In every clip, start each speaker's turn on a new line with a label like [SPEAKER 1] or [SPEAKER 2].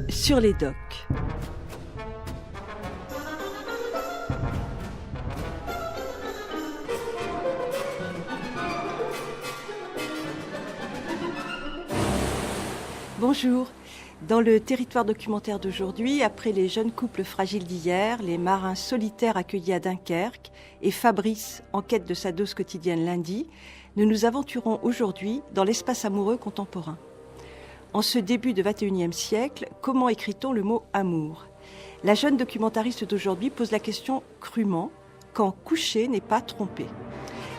[SPEAKER 1] sur les docks. Bonjour. Dans le territoire documentaire d'aujourd'hui, après les jeunes couples fragiles d'hier, les marins solitaires accueillis à Dunkerque et Fabrice en quête de sa dose quotidienne lundi, nous nous aventurons aujourd'hui dans l'espace amoureux contemporain. En ce début de XXIe siècle, comment écrit-on le mot amour ? La jeune documentariste d'aujourd'hui pose la question crûment, quand coucher n'est pas tromper.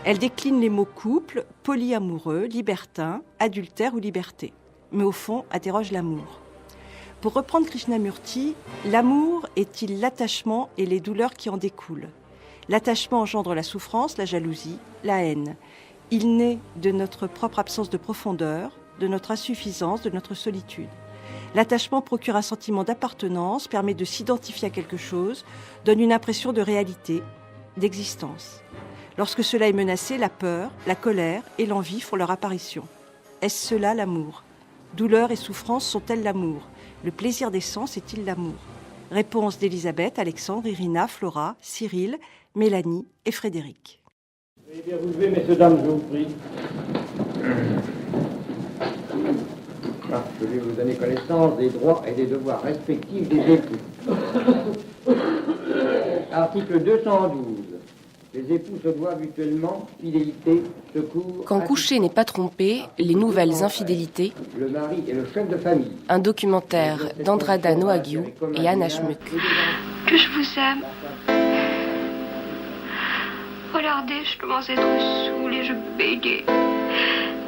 [SPEAKER 1] Elle décline les mots couple, polyamoureux, libertin, adultère ou liberté. Mais au fond, interroge l'amour. Pour reprendre Krishnamurti, l'amour est-il l'attachement et les douleurs qui en découlent ? L'attachement engendre la souffrance, la jalousie, la haine. Il naît de notre propre absence de profondeur, de notre insuffisance, de notre solitude. L'attachement procure un sentiment d'appartenance, permet de s'identifier à quelque chose, donne une impression de réalité, d'existence. Lorsque cela est menacé, la peur, la colère et l'envie font leur apparition. Est-ce cela l'amour ? Douleur et souffrance sont-elles l'amour ? Le plaisir des sens est-il l'amour ? Réponse d'Elisabeth, Alexandre, Irina, Flora, Cyril, Mélanie et Frédéric.
[SPEAKER 2] Veuillez bien vous lever, messieurs, dames, je vous prie. Je vais vous donner connaissance des droits et des devoirs respectifs des époux. Article 212. Les époux se doivent mutuellement fidélité, secours...
[SPEAKER 3] Quand coucher n'est pas trompé, les nouvelles infidélités.
[SPEAKER 2] Le mari est le chef de famille.
[SPEAKER 3] Un documentaire d'Andrada Noagiu et Anna Schmuck.
[SPEAKER 4] Que je vous aime. Regardez, je commence à être saoule et je bégaye.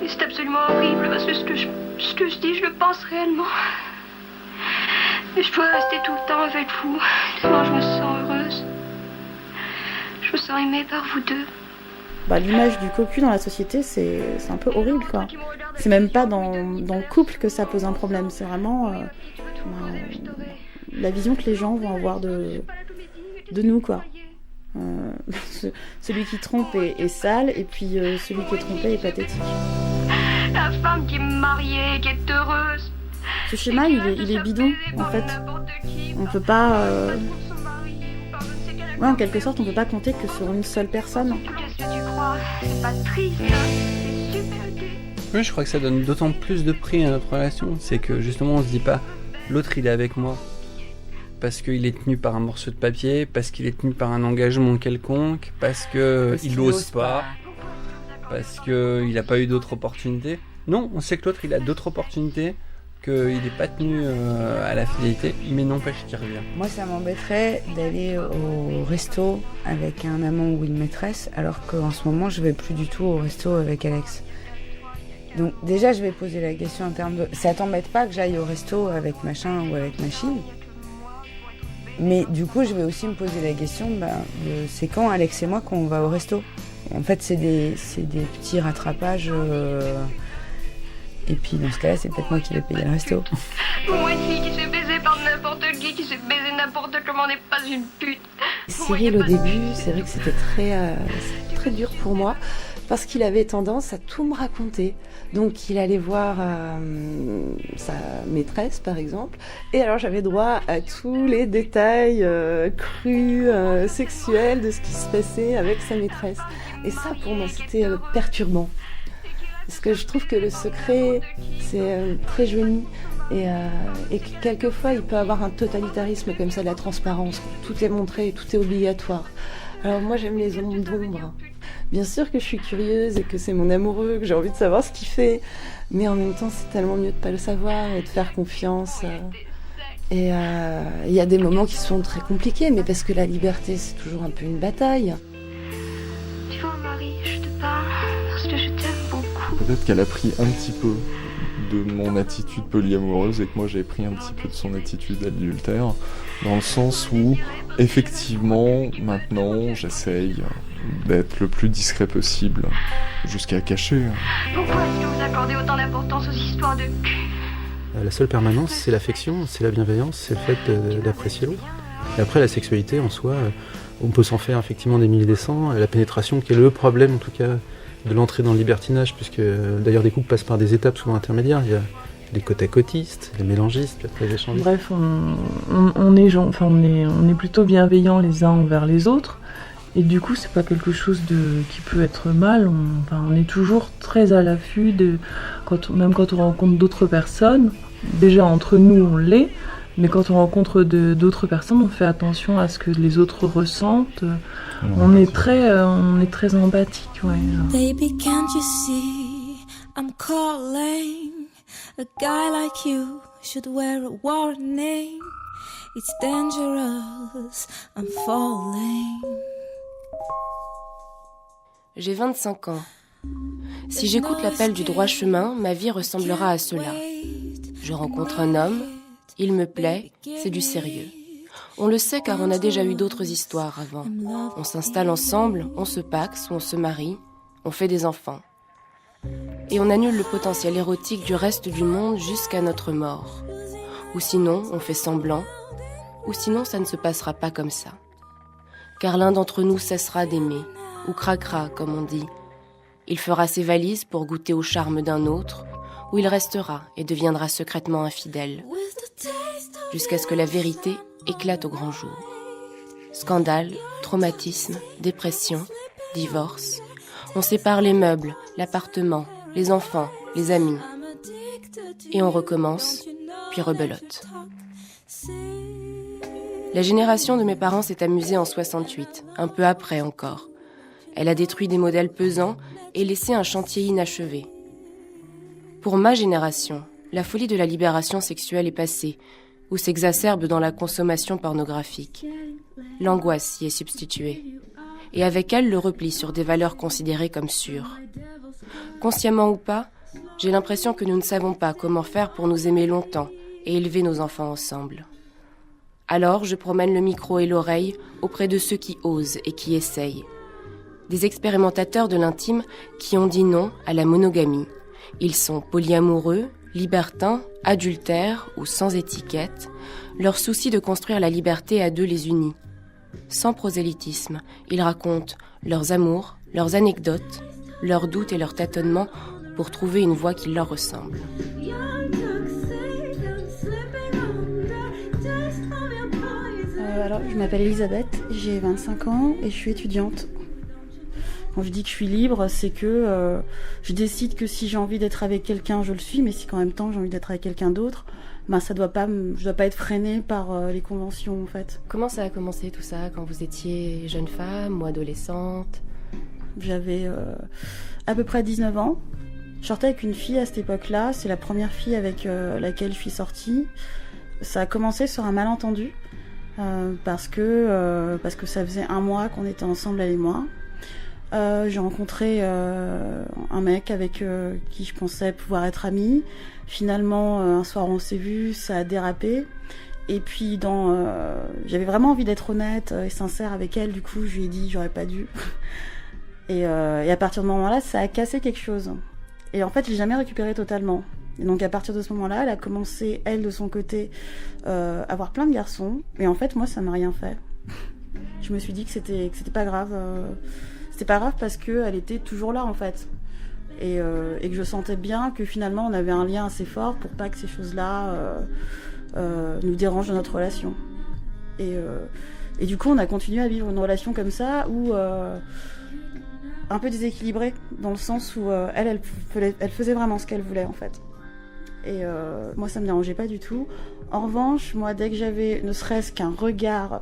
[SPEAKER 4] Et c'est absolument horrible parce que ce que je dis, je le pense réellement. Et je dois rester tout le temps avec vous. Tellement je me sens heureuse. Je me sens aimée par vous deux.
[SPEAKER 5] L'image du cocu dans la société, c'est un peu horrible, quoi. C'est même pas dans le couple que ça pose un problème. C'est vraiment la vision que les gens vont avoir de nous, quoi. Celui qui trompe est sale, et puis celui qui est trompé est pathétique.
[SPEAKER 4] La femme qui est mariée, qui est heureuse.
[SPEAKER 5] Ce schéma, il est bidon, en fait. On peut pas... en quelque sorte, on peut pas compter que sur une seule personne.
[SPEAKER 4] Qu'est-ce que tu crois ? C'est pas triste, c'est super gai.
[SPEAKER 6] Oui, je crois que ça donne d'autant plus de prix à notre relation. C'est que justement, on se dit pas, l'autre il est avec moi parce qu'il est tenu par un morceau de papier, parce qu'il est tenu par un engagement quelconque, parce qu'il n'ose pas, parce qu'il n'a pas eu d'autres opportunités. Non, on sait que l'autre il a d'autres opportunités, qu'il n'est pas tenu à la fidélité, mais n'empêche qu'il revient.
[SPEAKER 7] Moi, ça m'embêterait d'aller au resto avec un amant ou une maîtresse, alors qu'en ce moment, je vais plus du tout au resto avec Alex. Donc déjà, je vais poser la question en termes de... Ça t'embête pas que j'aille au resto avec machin ou avec machine ? Mais du coup, je vais aussi me poser la question, de c'est quand Alex et moi qu'on va au resto ? En fait, c'est des petits rattrapages... Et puis dans ce cas-là, c'est peut-être moi qui vais payer le resto.
[SPEAKER 4] Moi, une fille qui s'est baisée par n'importe qui s'est baisée n'importe comment n'est pas une pute.
[SPEAKER 8] Cyril, au début, c'est vrai que c'était très dur pour moi, parce qu'il avait tendance à tout me raconter. Donc il allait voir sa maîtresse, par exemple, et alors j'avais droit à tous les détails crus, sexuels de ce qui se passait avec sa maîtresse. Et ça, pour moi, c'était perturbant. Parce que je trouve que le secret, c'est très joli et que quelquefois, il peut avoir un totalitarisme comme ça, de la transparence. Tout est montré, tout est obligatoire. Alors moi, j'aime les ombres d'ombre. Bien sûr que je suis curieuse et que c'est mon amoureux, que j'ai envie de savoir ce qu'il fait. Mais en même temps, c'est tellement mieux de ne pas le savoir et de faire confiance. Et il y a des moments qui sont très compliqués, mais parce que la liberté, c'est toujours un peu une bataille.
[SPEAKER 4] Tu vois, Marie, je te parle parce que je t'aime beaucoup.
[SPEAKER 9] Peut-être qu'elle a pris un petit peu de mon attitude polyamoureuse et que moi j'ai pris un petit peu de son attitude adultère, dans le sens où effectivement maintenant j'essaye d'être le plus discret possible, jusqu'à cacher.
[SPEAKER 4] Pourquoi est-ce que vous accordez autant d'importance aux histoires de cul ?
[SPEAKER 10] La seule permanence, c'est l'affection, c'est la bienveillance, c'est le fait d'apprécier l'autre. Et après, la sexualité en soi, on peut s'en faire effectivement des milliers des cents. La pénétration, qui est le problème en tout cas de l'entrée dans le libertinage, puisque d'ailleurs des couples passent par des étapes souvent intermédiaires. Il y a les côte-à-côtistes, les mélangistes, puis après les échangistes.
[SPEAKER 11] Bref, on est plutôt bienveillants les uns envers les autres. Et du coup, c'est pas quelque chose qui peut être mal. On est toujours très à l'affût, même quand on rencontre d'autres personnes. Déjà, entre nous, on l'est. Mais quand on rencontre d'autres personnes, on fait attention à ce que les autres ressentent. On est très empathique. Ouais.
[SPEAKER 12] Baby, can't you see I'm calling? A guy like you should wear a warning. It's dangerous, I'm falling.
[SPEAKER 3] J'ai 25 ans. Si j'écoute l'appel du droit chemin, ma vie ressemblera à cela. Je rencontre un homme, il me plaît, c'est du sérieux. On le sait car on a déjà eu d'autres histoires avant. On s'installe ensemble, on se paxe, on se marie, on fait des enfants. Et on annule le potentiel érotique du reste du monde jusqu'à notre mort. Ou sinon, on fait semblant, ou sinon ça ne se passera pas comme ça. Car l'un d'entre nous cessera d'aimer, ou craquera, comme on dit. Il fera ses valises pour goûter au charme d'un autre, ou il restera et deviendra secrètement infidèle, jusqu'à ce que la vérité éclate au grand jour. Scandale, traumatisme, dépression, divorce. On sépare les meubles, l'appartement, les enfants, les amis. Et on recommence, puis rebelote. La génération de mes parents s'est amusée en 68, un peu après encore. Elle a détruit des modèles pesants et laissé un chantier inachevé. Pour ma génération, la folie de la libération sexuelle est passée, ou s'exacerbe dans la consommation pornographique. L'angoisse y est substituée. Et avec elle, le repli sur des valeurs considérées comme sûres. Consciemment ou pas, j'ai l'impression que nous ne savons pas comment faire pour nous aimer longtemps et élever nos enfants ensemble. Alors, je promène le micro et l'oreille auprès de ceux qui osent et qui essayent. Des expérimentateurs de l'intime qui ont dit non à la monogamie. Ils sont polyamoureux, libertins, adultères ou sans étiquette. Leur souci de construire la liberté à deux les unit. Sans prosélytisme, ils racontent leurs amours, leurs anecdotes, leurs doutes et leurs tâtonnements pour trouver une voie qui leur ressemble.
[SPEAKER 5] Alors, je m'appelle Elisabeth, j'ai 25 ans et je suis étudiante. Quand je dis que je suis libre, c'est que je décide que si j'ai envie d'être avec quelqu'un, je le suis, mais si qu'en même temps j'ai envie d'être avec quelqu'un d'autre, je dois pas être freinée par les conventions en fait.
[SPEAKER 3] Comment ça a commencé tout ça quand vous étiez jeune femme ou adolescente?
[SPEAKER 5] J'avais à peu près 19 ans. Je sortais avec une fille à cette époque-là, c'est la première fille avec laquelle je suis sortie. Ça a commencé sur un malentendu parce que ça faisait un mois qu'on était ensemble elle et moi. J'ai rencontré un mec avec qui je pensais pouvoir être amie. Finalement, un soir on s'est vus, ça a dérapé. Et puis j'avais vraiment envie d'être honnête et sincère avec elle. Du coup, je lui ai dit j'aurais pas dû. Et à partir de ce moment-là, ça a cassé quelque chose. Et en fait, je l'ai jamais récupéré totalement. Et donc à partir de ce moment-là, elle a commencé, elle de son côté, à avoir plein de garçons. Et en fait, moi, ça m'a rien fait. Je me suis dit que c'était pas grave. C'était pas grave parce qu'elle était toujours là en fait. Et que je sentais bien que finalement on avait un lien assez fort pour pas que ces choses-là nous dérangent dans notre relation. Et du coup on a continué à vivre une relation comme ça où un peu déséquilibrée dans le sens où elle faisait vraiment ce qu'elle voulait en fait. Et moi ça me dérangeait pas du tout. En revanche, moi, dès que j'avais ne serait-ce qu'un regard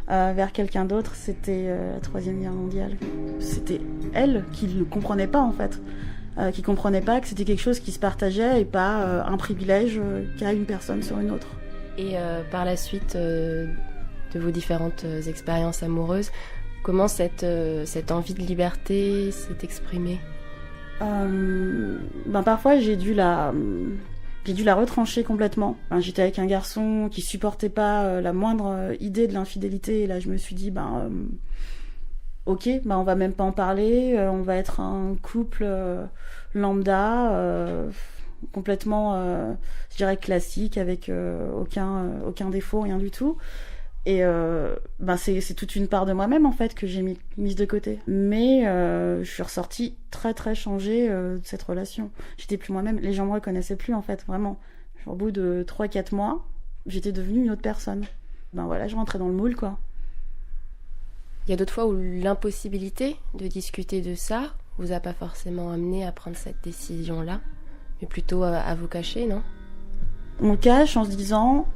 [SPEAKER 5] vers quelqu'un d'autre, c'était la Troisième Guerre mondiale. C'était elle qui ne comprenait pas, en fait. Qui comprenait pas que c'était quelque chose qui se partageait et pas un privilège qu'a une personne sur une autre.
[SPEAKER 3] Et par la suite de vos différentes expériences amoureuses, comment cette envie de liberté s'est exprimée?
[SPEAKER 5] Parfois, j'ai dû la retrancher complètement. J'étais avec un garçon qui supportait pas la moindre idée de l'infidélité et là je me suis dit ok, on va même pas en parler, on va être un couple lambda, complètement je dirais classique avec aucun défaut, rien du tout. Et c'est toute une part de moi-même en fait que j'ai mise de côté. Mais je suis ressortie très très changée de cette relation. J'étais plus moi-même, les gens me reconnaissaient plus en fait, vraiment. Au bout de 3-4 mois, j'étais devenue une autre personne. Je rentrais dans le moule quoi.
[SPEAKER 3] Il y a d'autres fois où l'impossibilité de discuter de ça vous a pas forcément amené à prendre cette décision-là, mais plutôt à vous cacher, non ?
[SPEAKER 5] On le cache en se disant,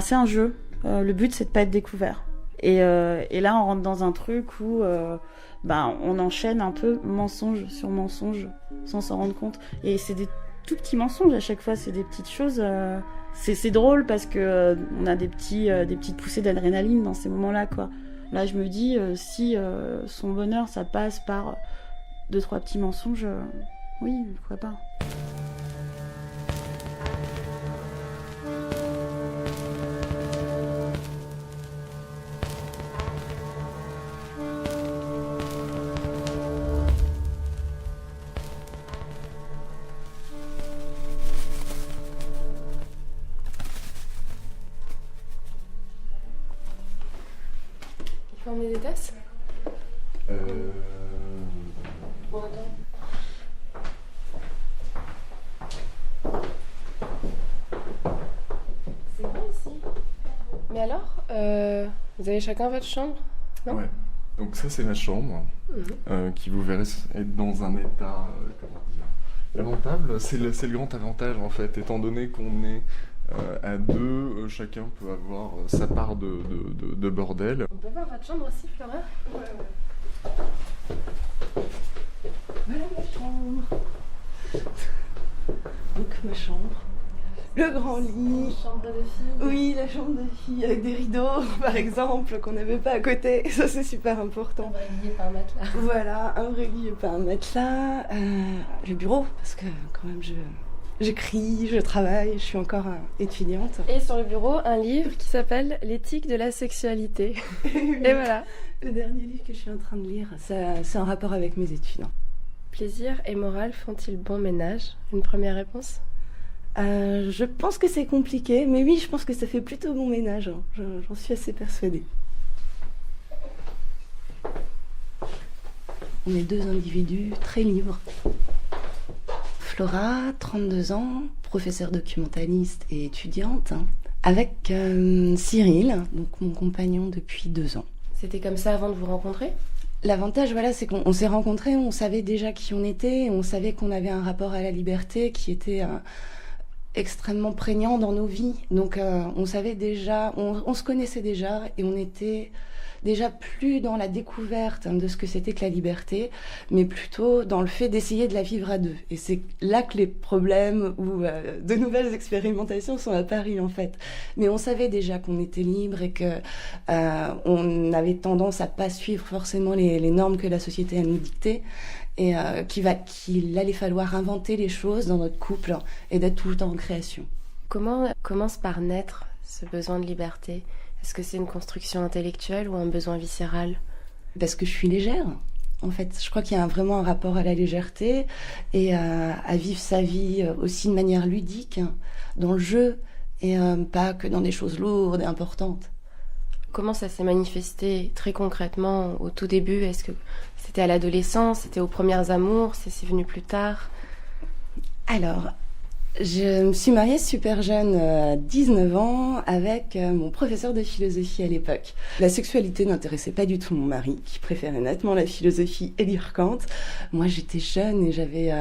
[SPEAKER 5] c'est un jeu. Le but, c'est de pas être découvert. Et là, on rentre dans un truc où on enchaîne un peu mensonge sur mensonge sans s'en rendre compte. Et c'est des tout petits mensonges à chaque fois, c'est des petites choses. C'est drôle parce que on a des petites poussées d'adrénaline dans ces moments-là, quoi. Là, je me dis, si son bonheur, ça passe par 2-3 petits mensonges, oui, pourquoi pas.
[SPEAKER 3] On met des tasses ? Bon, attends. C'est bon ici. Mais alors, vous avez chacun votre chambre, non ?
[SPEAKER 9] Ouais. Donc ça, c'est ma chambre, qui vous verrez être dans un état, lamentable. C'est le grand avantage, en fait, étant donné qu'on est à deux, chacun peut avoir sa part de bordel.
[SPEAKER 3] On peut voir votre chambre aussi, Flora ? Ouais.
[SPEAKER 1] Voilà ma chambre. Donc ma chambre. Le grand lit.
[SPEAKER 3] Chambre de fille.
[SPEAKER 1] Oui, la chambre de fille avec des rideaux, par exemple, qu'on n'avait pas à côté. Ça, c'est super important.
[SPEAKER 3] Un vrai lit et pas un matelas.
[SPEAKER 1] Voilà, un vrai lit et pas un matelas. Le bureau, parce que quand même, j'écris, je travaille, je suis encore étudiante.
[SPEAKER 3] Et sur le bureau, un livre qui s'appelle L'éthique de la sexualité. Et voilà.
[SPEAKER 1] Le dernier livre que je suis en train de lire, c'est en rapport avec mes études.
[SPEAKER 3] Plaisir et morale font-ils bon ménage ? Une première réponse ?
[SPEAKER 1] Je pense que c'est compliqué, mais oui, je pense que ça fait plutôt bon ménage. J'en suis assez persuadée. On est deux individus très libres. Flora, 32 ans, professeure documentaliste et étudiante, avec Cyril, donc mon compagnon depuis 2 ans.
[SPEAKER 3] C'était comme ça avant de vous rencontrer ?
[SPEAKER 1] L'avantage, c'est qu'on s'est rencontrés, on savait déjà qui on était, on savait qu'on avait un rapport à la liberté qui était extrêmement prégnant dans nos vies. Donc on savait déjà, on se connaissait déjà et on était déjà plus dans la découverte de ce que c'était que la liberté, mais plutôt dans le fait d'essayer de la vivre à deux. Et c'est là que les problèmes ou de nouvelles expérimentations sont apparus en fait. Mais on savait déjà qu'on était libre et que on avait tendance à pas suivre forcément les normes que la société nous dictait et qu'il allait falloir inventer les choses dans notre couple et d'être tout le temps en création.
[SPEAKER 3] Comment commence par naître ce besoin de liberté ? Est-ce que c'est une construction intellectuelle ou un besoin viscéral ?
[SPEAKER 1] Parce que je suis légère. En fait, je crois qu'il y a vraiment un rapport à la légèreté et à vivre sa vie aussi de manière ludique, dans le jeu, et pas que dans des choses lourdes et importantes.
[SPEAKER 3] Comment ça s'est manifesté très concrètement au tout début ? Est-ce que c'était à l'adolescence ? C'était aux premières amours ? C'est venu plus tard ?
[SPEAKER 1] Alors, je me suis mariée super jeune, à 19 ans, avec mon professeur de philosophie à l'époque. La sexualité n'intéressait pas du tout mon mari, qui préférait nettement la philosophie et lire Kant. Moi, j'étais jeune et j'avais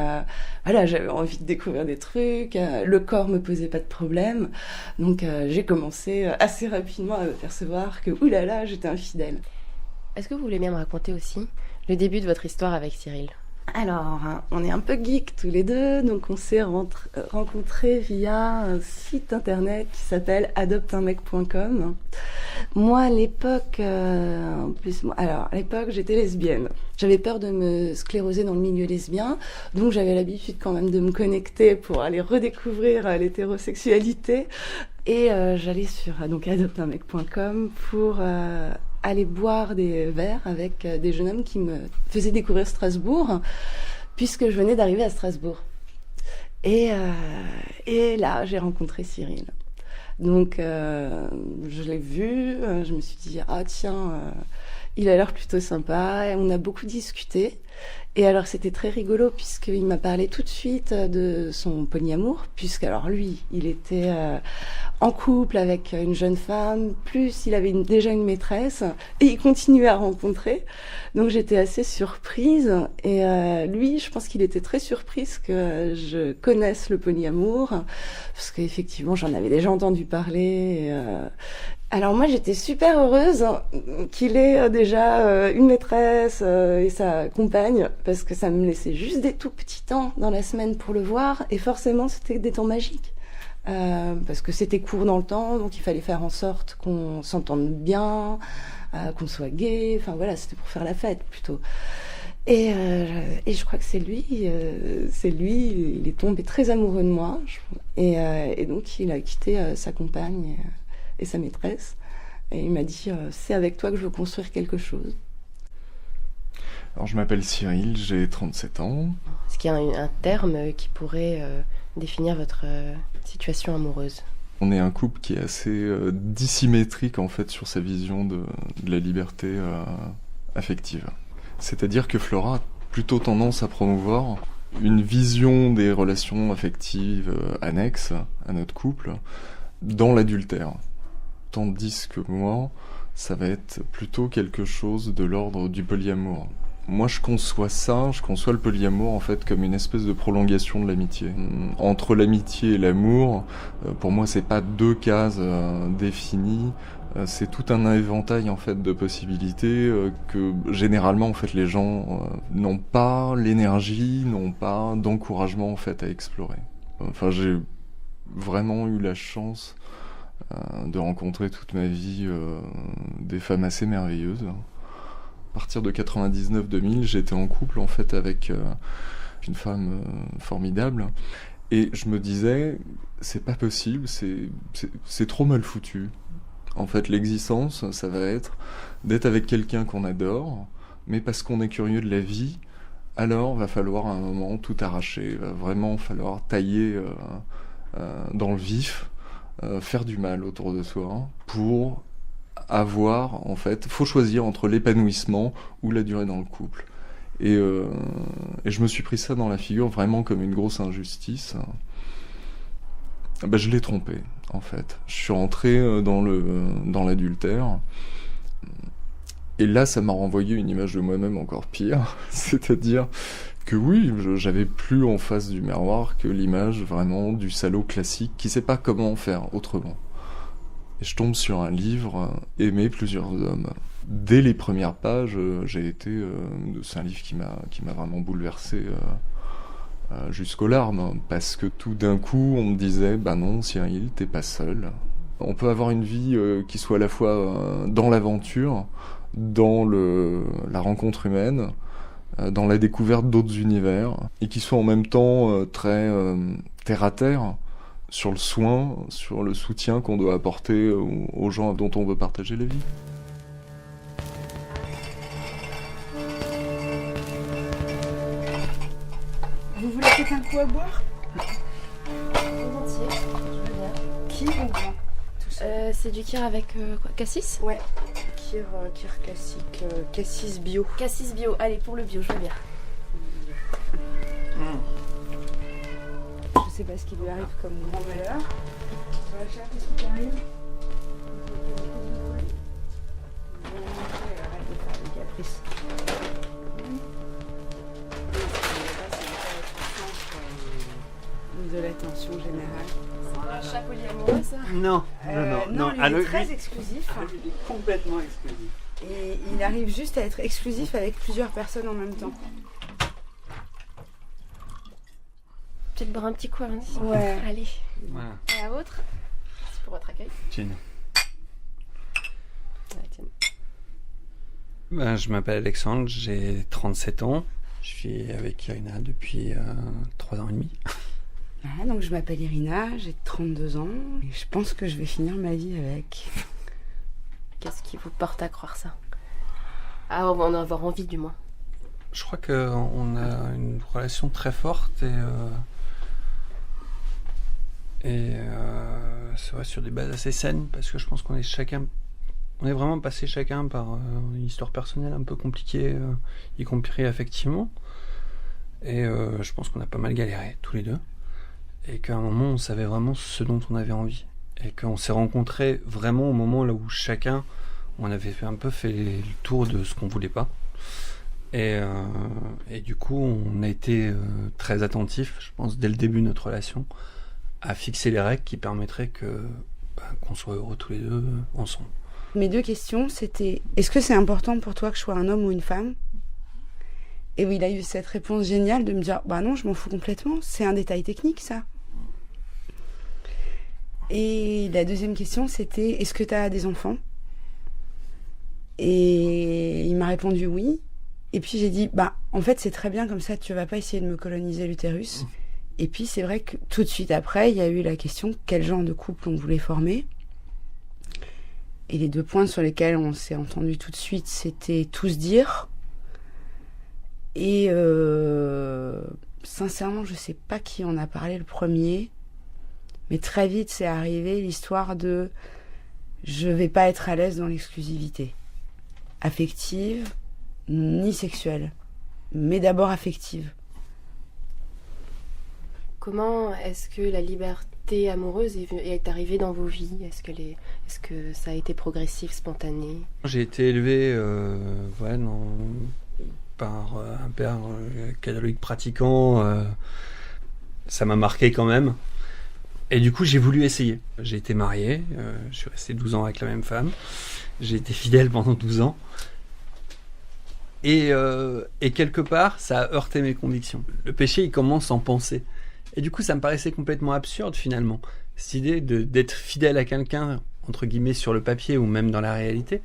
[SPEAKER 1] envie de découvrir des trucs. Le corps me posait pas de problème. Donc, j'ai commencé assez rapidement à me percevoir que, oulala, j'étais infidèle.
[SPEAKER 3] Est-ce que vous voulez bien me raconter aussi le début de votre histoire avec Cyril ?
[SPEAKER 1] Alors, on est un peu geeks tous les deux, donc on s'est rencontrés via un site internet qui s'appelle adopteunmec.com. Moi, à l'époque, à l'époque, j'étais lesbienne. J'avais peur de me scléroser dans le milieu lesbien, donc j'avais l'habitude quand même de me connecter pour aller redécouvrir l'hétérosexualité. Et j'allais sur adopteunmec.com pour aller boire des verres avec des jeunes hommes qui me faisaient découvrir Strasbourg, puisque je venais d'arriver à Strasbourg. Et là, j'ai rencontré Cyril.
[SPEAKER 8] Donc je l'ai vu, je me suis dit ah tiens, il a l'air plutôt sympa, et on a beaucoup discuté. Et alors c'était très rigolo puisqu'il m'a parlé tout de suite de son polyamour, puisque alors lui, il était en couple avec une jeune femme, plus il avait déjà une maîtresse, et il continuait à rencontrer. Donc j'étais assez surprise, et lui, je pense qu'il était très surpris que je connaisse le polyamour, parce qu'effectivement j'en avais déjà entendu parler. Alors moi j'étais super heureuse qu'il ait déjà une maîtresse et sa compagne, parce que ça me laissait juste des tout petits temps dans la semaine pour le voir, et forcément c'était des temps magiques, parce que c'était court dans le temps, donc il fallait faire en sorte qu'on s'entende bien, qu'on soit gai, enfin voilà, c'était pour faire la fête plutôt. Et je crois que c'est lui, il est tombé très amoureux de moi, et donc il a quitté sa compagne et sa maîtresse, et il m'a dit c'est avec toi que je veux construire quelque chose.
[SPEAKER 9] Alors je m'appelle Cyril, j'ai 37 ans.
[SPEAKER 3] Est-ce qu'il y a un terme qui pourrait définir votre situation amoureuse?
[SPEAKER 9] On est un couple qui est assez dissymétrique en fait sur sa vision de la liberté affective. C'est-à-dire que Flora a plutôt tendance à promouvoir une vision des relations affectives annexes à notre couple dans l'adultère. Tandis que moi, ça va être plutôt quelque chose de l'ordre du polyamour. Moi, je conçois le polyamour en fait comme une espèce de prolongation de l'amitié. Entre l'amitié et l'amour, pour moi, c'est pas deux cases définies. C'est tout un éventail en fait de possibilités que généralement en fait les gens n'ont pas l'énergie, n'ont pas d'encouragement en fait à explorer. Enfin, j'ai vraiment eu la chance de rencontrer toute ma vie des femmes assez merveilleuses. À partir de 99-2000, j'étais en couple en fait avec une femme formidable, et je me disais c'est pas possible, c'est trop mal foutu. En fait, l'existence, ça va être d'être avec quelqu'un qu'on adore, mais parce qu'on est curieux de la vie, alors va falloir à un moment tout arracher, va vraiment falloir tailler dans le vif, faire du mal autour de soi pour avoir, en fait, faut choisir entre l'épanouissement ou la durée dans le couple. Et je me suis pris ça dans la figure vraiment comme une grosse injustice. Je l'ai trompé, en fait. Je suis rentré dans l'adultère. Et là, ça m'a renvoyé une image de moi-même encore pire. C'est-à-dire que oui, j'avais plus en face du miroir que l'image vraiment du salaud classique qui sait pas comment faire autrement. Et je tombe sur un livre, Aimer plusieurs hommes. Dès les premières pages, c'est un livre qui m'a vraiment bouleversé jusqu'aux larmes, parce que tout d'un coup, on me disait, non, Cyril, t'es pas seul. On peut avoir une vie qui soit à la fois dans l'aventure, dans la rencontre humaine, dans la découverte d'autres univers, et qui soit en même temps très terre à terre, sur le soin, sur le soutien qu'on doit apporter aux gens dont on veut partager la vie.
[SPEAKER 7] Vous voulez peut-être un coup à boire?
[SPEAKER 3] Volontiers, je veux bien.
[SPEAKER 7] Kir ou blanc?
[SPEAKER 3] C'est du kir avec quoi? Cassis?
[SPEAKER 7] Ouais, kir classique, cassis bio.
[SPEAKER 3] Cassis bio, allez, pour le bio, je veux bien.
[SPEAKER 7] Je sais pas ce qui lui arrive comme grand malheur. Sacha, qu'est-ce qui t'arrive? Arrête de faire des caprices. De la tension générale.
[SPEAKER 3] C'est un chapeau amoureux, ça?
[SPEAKER 10] Non.
[SPEAKER 7] Il est très exclusif.
[SPEAKER 10] Il est complètement exclusif.
[SPEAKER 7] Et il arrive juste à être exclusif avec plusieurs personnes en même temps.
[SPEAKER 3] Peut-être boire un petit coup, hein.
[SPEAKER 7] Ouais.
[SPEAKER 3] Allez.
[SPEAKER 10] Voilà.
[SPEAKER 3] À la vôtre. Merci pour votre accueil.
[SPEAKER 10] Tiens.
[SPEAKER 3] Ouais,
[SPEAKER 6] Je m'appelle Alexandre, j'ai 37 ans. Je suis avec Irina depuis 3 ans et demi.
[SPEAKER 7] Donc je m'appelle Irina, j'ai 32 ans et je pense que je vais finir ma vie avec.
[SPEAKER 3] Qu'est-ce qui vous porte à croire ça? Ah, en avoir envie du moins.
[SPEAKER 6] Je crois qu'on a une relation très forte et c'est vrai, sur des bases assez saines, parce que je pense qu'on est vraiment passé chacun par une histoire personnelle un peu compliquée, y compris affectivement. Et je pense qu'on a pas mal galéré, tous les deux. Et qu'à un moment, on savait vraiment ce dont on avait envie. Et qu'on s'est rencontrés vraiment au moment là où chacun, on avait un peu fait le tour de ce qu'on voulait pas. Et du coup, on a été très attentifs, je pense, dès le début de notre relation, à fixer les règles qui permettraient qu'on soit heureux tous les deux ensemble.
[SPEAKER 7] Mes 2 questions, c'était est-ce que c'est important pour toi que je sois un homme ou une femme ? Et oui, il a eu cette réponse géniale de me dire bah non, je m'en fous complètement, c'est un détail technique ça. Et la 2e question, c'était est-ce que tu as des enfants ? Et il m'a répondu oui. Et puis j'ai dit bah en fait c'est très bien comme ça, tu vas pas essayer de me coloniser l'utérus. Et puis c'est vrai que tout de suite après, il y a eu la question quel genre de couple on voulait former. Et les 2 points sur lesquels on s'est entendu tout de suite, c'était tout se dire. Et sincèrement, je sais pas qui en a parlé le premier, mais très vite c'est arrivé l'histoire de je vais pas être à l'aise dans l'exclusivité affective ni sexuelle, mais d'abord affective.
[SPEAKER 3] Comment est-ce que la liberté amoureuse est arrivée dans vos vies ? Est-ce que ça a été progressif, spontané ?
[SPEAKER 6] J'ai été élevé par un père catholique pratiquant. Ça m'a marqué quand même. Et du coup, j'ai voulu essayer. J'ai été marié, je suis resté 12 ans avec la même femme. J'ai été fidèle pendant 12 ans. Et quelque part, ça a heurté mes convictions. Le péché, il commence en pensée. Et du coup, ça me paraissait complètement absurde, finalement. Cette idée d'être fidèle à quelqu'un, entre guillemets, sur le papier ou même dans la réalité,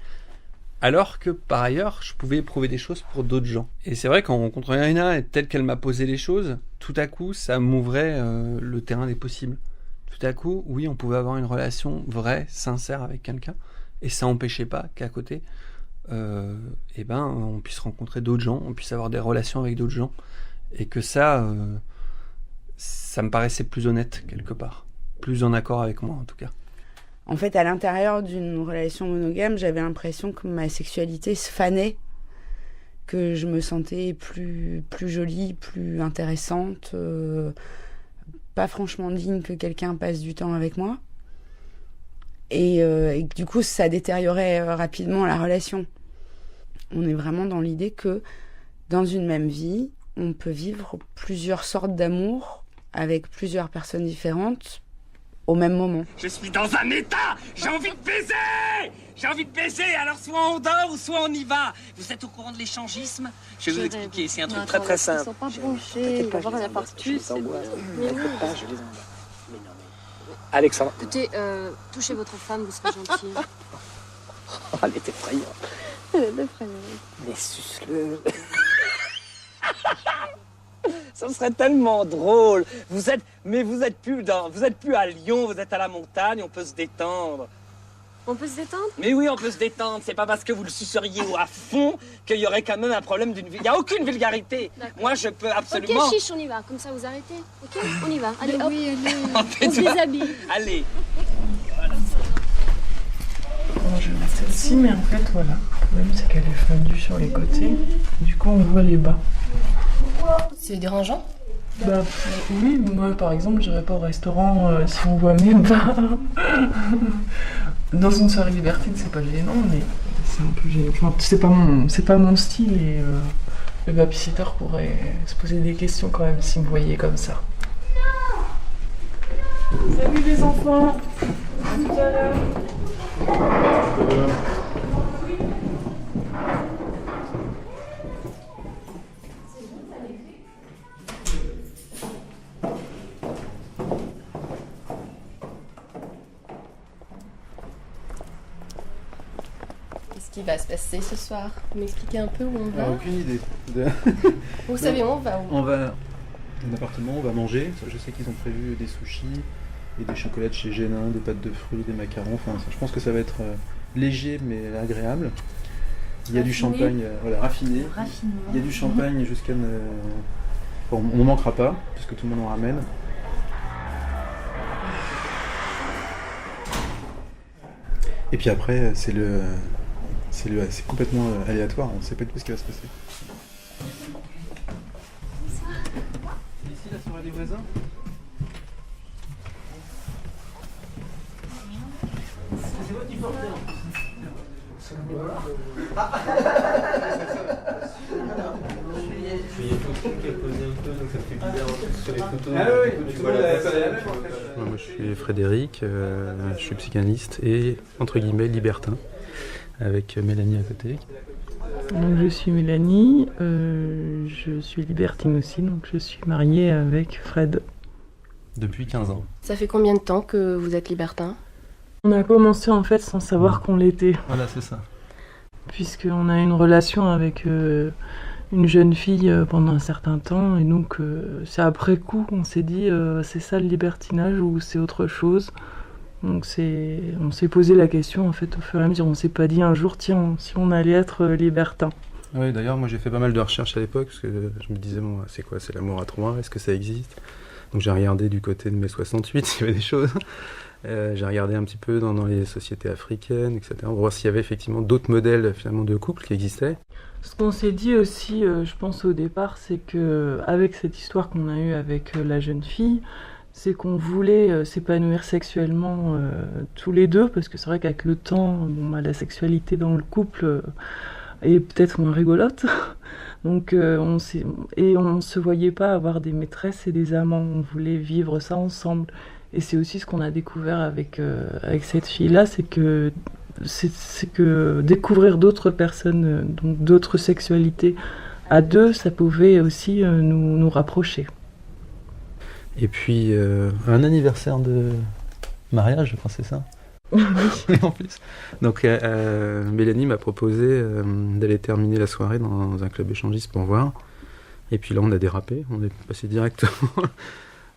[SPEAKER 6] alors que, par ailleurs, je pouvais éprouver des choses pour d'autres gens. Et c'est vrai qu'en rencontrant Irina, et telle qu'elle m'a posé les choses, tout à coup, ça m'ouvrait le terrain des possibles. Tout à coup, oui, on pouvait avoir une relation vraie, sincère avec quelqu'un, et ça n'empêchait pas qu'à côté, on puisse rencontrer d'autres gens, on puisse avoir des relations avec d'autres gens, et que ça me paraissait plus honnête quelque part, plus en accord avec moi en tout cas.
[SPEAKER 7] En fait, à l'intérieur d'une relation monogame, j'avais l'impression que ma sexualité se fanait, que je me sentais plus jolie, plus intéressante, pas franchement digne que quelqu'un passe du temps avec moi. Et du coup, ça détériorait rapidement la relation. On est vraiment dans l'idée que dans une même vie, on peut vivre plusieurs sortes d'amour avec plusieurs personnes différentes au même moment.
[SPEAKER 13] Je suis dans un état. J'ai envie de baiser. J'ai envie de baiser. Alors soit on dort ou soit on y va. Vous êtes au courant de l'échangisme ? Je vais vous expliquer. C'est un truc très très simple.
[SPEAKER 14] Ils sont pas branchés. Il va y avoir un infarctus.
[SPEAKER 13] T'inquiète pas, je les envoie. Mais non, mais... Alexandre.
[SPEAKER 14] Écoutez, touchez votre femme, vous serez gentil.
[SPEAKER 13] Oh, elle est effrayante.
[SPEAKER 14] Elle est effrayante.
[SPEAKER 13] Mais suce-le. Ça serait tellement drôle. Vous êtes plus à Lyon, vous êtes à la montagne, on peut se détendre.
[SPEAKER 14] On peut se détendre ?
[SPEAKER 13] Mais oui, on peut se détendre. C'est pas parce que vous le suceriez à fond qu'il y aurait quand même un problème d'une... Il n'y a aucune vulgarité. D'accord. Moi, je peux absolument...
[SPEAKER 14] Ok, chiche, on y va. Comme ça, vous arrêtez. Ok, on y va. Allez, hop.
[SPEAKER 15] Oui, allez.
[SPEAKER 14] On se déshabille.
[SPEAKER 13] Allez.
[SPEAKER 11] Alors, je vais mettre celle-ci, mais en fait, voilà. Le problème, c'est qu'elle est fondue sur les côtés. Du coup, on voit les bas.
[SPEAKER 3] C'est dérangeant ?
[SPEAKER 11] Bah oui, moi par exemple, j'irais pas au restaurant si on voit mes bas. Dans une soirée libertine, c'est pas gênant, mais c'est un peu gênant. Enfin, c'est pas mon style et le babysitter pourrait se poser des questions quand même s'il me voyait comme ça. Salut les enfants, à tout à l'heure.
[SPEAKER 3] Qu'est-ce qui va se passer ce soir ? Vous m'expliquez un peu où on va ?
[SPEAKER 10] Aucune idée.
[SPEAKER 3] Vous savez où on va ?
[SPEAKER 10] On va dans un appartement, on va manger. Je sais qu'ils ont prévu des sushis et des chocolats chez Génin, des pâtes de fruits, des macarons. Enfin, je pense que ça va être léger mais agréable. Il y a du champagne, raffiné. Il y a du champagne jusqu'à... Bon, on n'en manquera pas, puisque tout le monde en ramène. Et puis après, c'est complètement aléatoire, on ne sait pas du tout ce qui va se passer. Ici, la soirée des voisins. C'est moi qui porte.
[SPEAKER 15] Moi, je suis Frédéric, je suis psychanalyste et entre guillemets libertin, avec Mélanie à côté.
[SPEAKER 11] Donc, je suis Mélanie, je suis libertine aussi, donc je suis mariée avec Fred.
[SPEAKER 15] Depuis 15 ans.
[SPEAKER 3] Ça fait combien de temps que vous êtes libertin ?
[SPEAKER 11] On a commencé en fait sans savoir qu'on l'était.
[SPEAKER 15] Voilà, c'est ça.
[SPEAKER 11] Puisqu'on a une relation avec une jeune fille pendant un certain temps, et donc c'est après coup qu'on s'est dit c'est ça le libertinage ou c'est autre chose. Donc on s'est posé la question en fait au fur et à mesure. On s'est pas dit un jour tiens si on allait être libertin.
[SPEAKER 15] Oui, d'ailleurs moi j'ai fait pas mal de recherches à l'époque parce que je me disais bon c'est quoi, c'est l'amour à trois, est-ce que ça existe ? Donc j'ai regardé du côté de mai 68 s'il y avait des choses. J'ai regardé un petit peu dans les sociétés africaines, etc. Pour voir s'il y avait effectivement d'autres modèles finalement de couple qui existaient.
[SPEAKER 11] Ce qu'on s'est dit aussi, je pense au départ, c'est que avec cette histoire qu'on a eue avec la jeune fille, c'est qu'on voulait s'épanouir sexuellement tous les deux, parce que c'est vrai qu'avec le temps, la sexualité dans le couple est peut-être moins rigolote. Donc on se voyait pas avoir des maîtresses et des amants. On voulait vivre ça ensemble. Et c'est aussi ce qu'on a découvert avec cette fille-là, c'est que découvrir d'autres personnes, donc d'autres sexualités à deux, ça pouvait aussi nous rapprocher.
[SPEAKER 15] Et puis un anniversaire de mariage, je crois c'est ça. Oui. En plus. Donc Mélanie m'a proposé d'aller terminer la soirée dans un club échangiste pour voir. Et puis là on a dérapé, on est passé directement.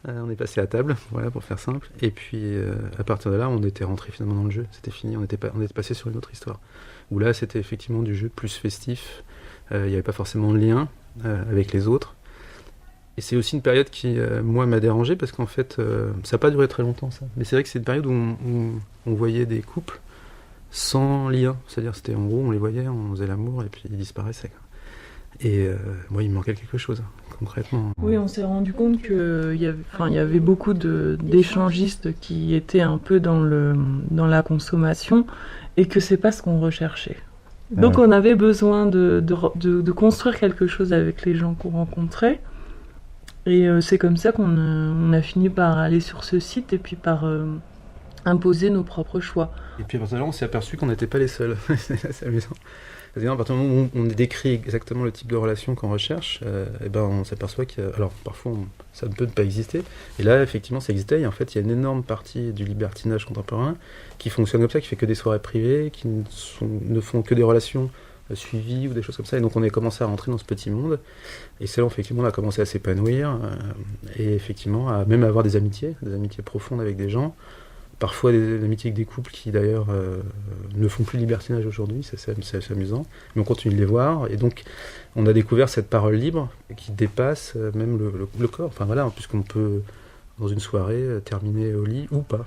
[SPEAKER 15] On est passé à table, voilà, pour faire simple. Et puis, à partir de là, on était rentré finalement dans le jeu. C'était fini, on était passé sur une autre histoire. Où là, c'était effectivement du jeu plus festif. Il n'y avait pas forcément de lien avec les autres. Et c'est aussi une période qui, moi, m'a dérangé parce qu'en fait, ça n'a pas duré très longtemps, ça. Mais c'est vrai que c'est une période où on voyait des couples sans lien. C'est-à-dire, c'était en gros, on les voyait, on faisait l'amour et puis ils disparaissaient. Et moi, il me manquait quelque chose, concrètement.
[SPEAKER 11] Oui, on s'est rendu compte qu'il y avait beaucoup d'échangistes qui étaient un peu dans la consommation et que c'est pas ce qu'on recherchait. Donc on avait besoin de construire quelque chose avec les gens qu'on rencontrait. Et c'est comme ça qu'on a fini par aller sur ce site et puis par imposer nos propres choix.
[SPEAKER 15] Et puis à partir de là, on s'est aperçu qu'on n'était pas les seuls. C'est amusant. C'est-à-dire, à partir du moment où on décrit exactement le type de relation qu'on recherche, et ben on s'aperçoit alors parfois ça ne peut pas exister. Et là, effectivement, ça existait. Et en fait, il y a une énorme partie du libertinage contemporain qui fonctionne comme ça, qui fait que des soirées privées, qui ne font que des relations suivies ou des choses comme ça. Et donc, on a commencé à rentrer dans ce petit monde. Et c'est là, effectivement, on a commencé à s'épanouir et effectivement à même avoir des amitiés profondes avec des gens. Parfois des amitiés avec des couples qui d'ailleurs ne font plus libertinage aujourd'hui, c'est amusant, mais on continue de les voir, et donc on a découvert cette parole libre qui dépasse même le corps, enfin voilà, puisqu'on peut dans une soirée terminer au lit ou pas.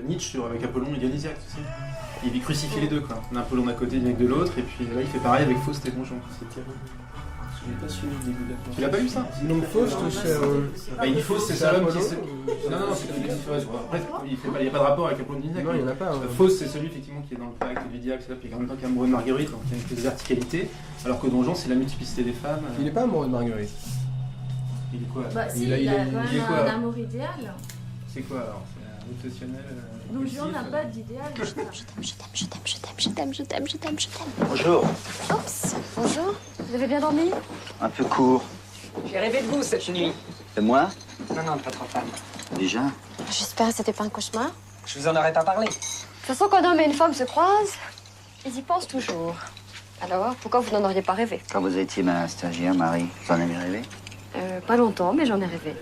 [SPEAKER 10] Nietzsche avec Apollon et Dionysiaque, tu sais, il crucifie les deux, quoi. On a Apollon d'un côté, Dionysiaque de l'autre, et puis là il fait pareil avec Faust et Donjon, c'est terrible. J'ai pas suivi le début de la planche. Tu l'as pas eu ça?
[SPEAKER 16] Donc Faust, c'est
[SPEAKER 10] Faust, c'est ça l'homme qui se... Non, c'est celui qui se fait... Après, il n'y a pas de rapport avec Apollon Dionysiaque.
[SPEAKER 16] Non, il n'y en a pas.
[SPEAKER 10] Faust, c'est celui effectivement qui est dans le pacte du diable, puis en même temps qui est amoureux de Marguerite, donc il y a une espèce de verticalité, alors que Donjon, c'est la multiplicité des femmes.
[SPEAKER 16] Il n'est pas amoureux de Marguerite.
[SPEAKER 10] Il est quoi?
[SPEAKER 14] Bah si, il a quand même un amour idéal.
[SPEAKER 10] C'est quoi alors? C'est obsessionnel?
[SPEAKER 14] Donjon n'a pas d'idéal.
[SPEAKER 17] Je t'aime.
[SPEAKER 18] Bonjour.
[SPEAKER 14] Oups, bonjour. Vous avez bien dormi?
[SPEAKER 18] Un peu court.
[SPEAKER 13] J'ai rêvé de vous cette nuit.
[SPEAKER 18] Et moi?
[SPEAKER 13] Non, pas trop femme.
[SPEAKER 18] Déjà?
[SPEAKER 14] J'espère que c'était pas un cauchemar.
[SPEAKER 13] Je vous en aurais pas parlé.
[SPEAKER 14] De toute façon, quand un homme et une femme se croisent, ils y pensent toujours. Alors, pourquoi vous n'en auriez pas rêvé?
[SPEAKER 18] Quand vous étiez ma stagiaire, Marie, vous en avez rêvé?
[SPEAKER 14] Pas longtemps, mais j'en ai rêvé.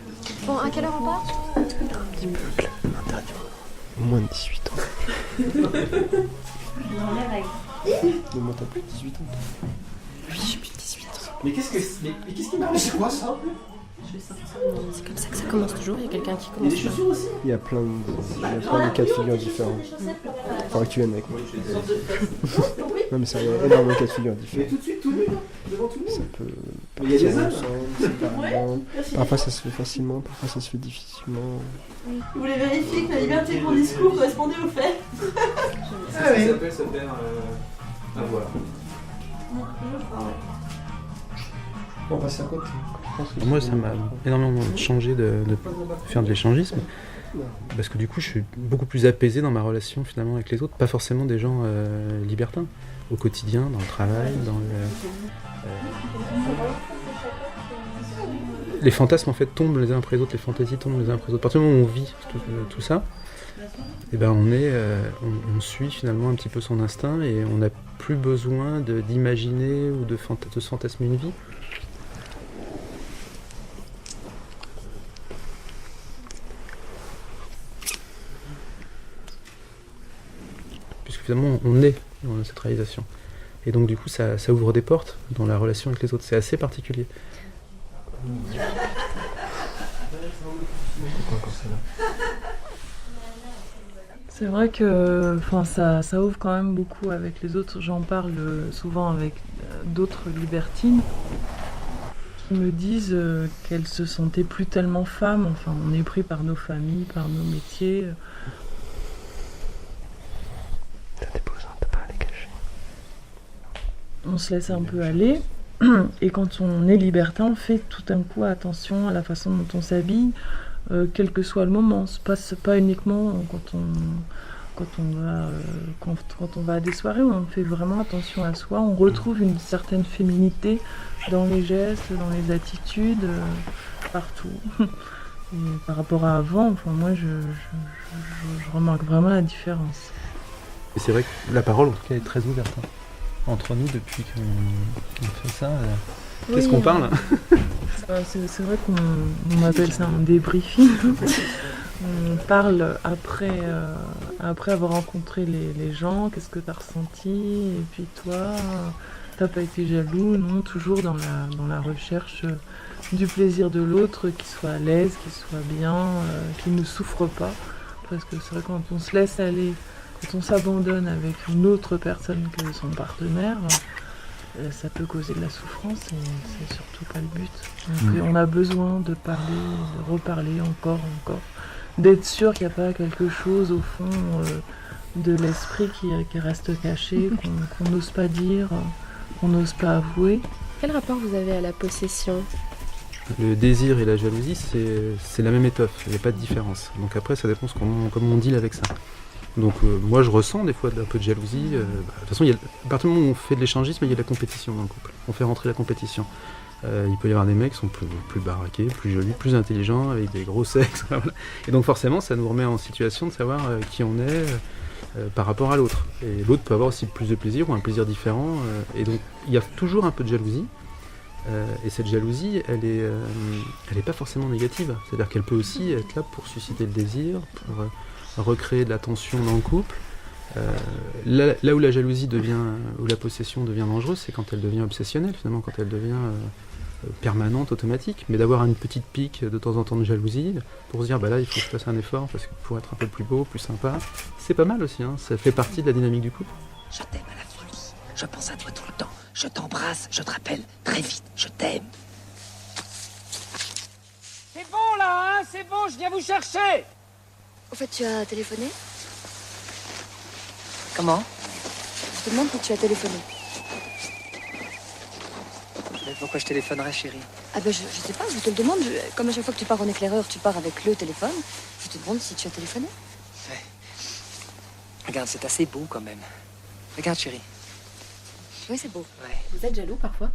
[SPEAKER 14] Bon, à quelle heure on part?
[SPEAKER 16] Un petit peu interdit. Moins de 18 ans. Mais moi, t'as plus de 18 ans.
[SPEAKER 17] Oui, j'ai plus de 18 ans.
[SPEAKER 16] Mais qu'est-ce qui m'arrive? C'est quoi ça?
[SPEAKER 3] C'est comme ça que ça commence toujours, il y a quelqu'un qui commence.
[SPEAKER 16] Il y a plein de cas de figure différents. Faudrait que tu viennes avec moi. Non mais ça, il y a énormément de cas de figure différents. Ça peut partir ensemble, séparément. Parfois ça se fait facilement, parfois ça se fait difficilement.
[SPEAKER 5] Vous voulez vérifier que la liberté de mon discours correspondait aux faits?
[SPEAKER 6] Ça s'appelle se faire avoir.
[SPEAKER 16] On passe à côté.
[SPEAKER 15] Moi, ça m'a énormément changé de faire de l'échangisme, parce que du coup, je suis beaucoup plus apaisé dans ma relation finalement avec les autres, pas forcément des gens libertins, au quotidien, dans le travail, dans les fantasmes en fait tombent les uns après les autres, les fantaisies tombent les uns après les autres. À partir du moment où on vit tout ça, et ben on suit finalement un petit peu son instinct et on n'a plus besoin d'imaginer ou de se fantasmer une vie. Puisque finalement on est dans cette réalisation. Et donc du coup ça ouvre des portes dans la relation avec les autres. C'est assez particulier.
[SPEAKER 11] C'est vrai que ça ouvre quand même beaucoup avec les autres. J'en parle souvent avec d'autres libertines qui me disent qu'elles se sentaient plus tellement femmes. Enfin, on est pris par nos familles, par nos métiers. On se laisse un peu aller. Et quand on est libertin, on fait tout d'un coup attention à la façon dont on s'habille, quel que soit le moment. C'est pas uniquement quand on va à des soirées, on fait vraiment attention à soi. On retrouve une certaine féminité dans les gestes, dans les attitudes, partout. Et par rapport à avant, moi je remarque vraiment la différence.
[SPEAKER 15] Et c'est vrai que la parole en tout cas est très ouverte. Entre nous, depuis qu'on fait ça, qu'est-ce qu'on parle?
[SPEAKER 11] C'est vrai qu'on appelle ça un débriefing. On parle après avoir rencontré les gens, qu'est-ce que tu as ressenti, et puis toi, t'as pas été jaloux, non, toujours dans la recherche du plaisir de l'autre, qu'il soit à l'aise, qu'il soit bien, qu'il ne souffre pas. Parce que c'est vrai quand on se laisse aller, quand on s'abandonne avec une autre personne que son partenaire, ça peut causer de la souffrance et c'est surtout pas le but. Donc on a besoin de parler, de reparler encore, d'être sûr qu'il n'y a pas quelque chose au fond de l'esprit qui reste caché, qu'on n'ose pas dire, qu'on n'ose pas avouer.
[SPEAKER 3] Quel rapport vous avez à la possession?
[SPEAKER 15] Le désir et la jalousie, c'est la même étoffe, il n'y a pas de différence. Donc après, ça dépend comment on deal avec ça. Donc moi je ressens des fois un peu de jalousie. De toute façon, à partir du moment où on fait de l'échangisme, il y a de la compétition dans le couple. On fait rentrer la compétition. Il peut y avoir des mecs qui sont plus baraqués, plus jolis, plus intelligents, avec des gros sexes. Voilà. Et donc forcément, ça nous remet en situation de savoir qui on est par rapport à l'autre. Et l'autre peut avoir aussi plus de plaisir ou un plaisir différent. Et donc il y a toujours un peu de jalousie. Et cette jalousie, elle est pas forcément négative. C'est-à-dire qu'elle peut aussi être là pour susciter le désir, pour recréer de la tension dans le couple. Là où la jalousie où la possession devient dangereuse, c'est quand elle devient obsessionnelle, finalement, quand elle devient permanente, automatique. Mais d'avoir une petite pique de temps en temps de jalousie, pour se dire, là, il faut que je fasse un effort, parce que pour être un peu plus beau, plus sympa, c'est pas mal aussi, hein. Ça fait partie de la dynamique du couple.
[SPEAKER 13] Je t'aime à la folie. Je pense à toi tout le temps. Je t'embrasse, je te rappelle très vite. Je t'aime. C'est bon, là, hein? C'est bon, je viens vous chercher.
[SPEAKER 14] Au fait, tu as téléphoné?
[SPEAKER 13] Comment?
[SPEAKER 14] Je te demande si tu as téléphoné.
[SPEAKER 13] Mais pourquoi je téléphonerais, chérie?
[SPEAKER 14] Ah ben, je sais pas, je te le demande. Comme à chaque fois que tu pars en éclaireur, tu pars avec le téléphone. Je te demande si tu as téléphoné.
[SPEAKER 13] Ouais. Regarde, c'est assez beau quand même. Regarde, chérie.
[SPEAKER 14] Oui, c'est beau.
[SPEAKER 13] Ouais.
[SPEAKER 3] Vous êtes jaloux parfois?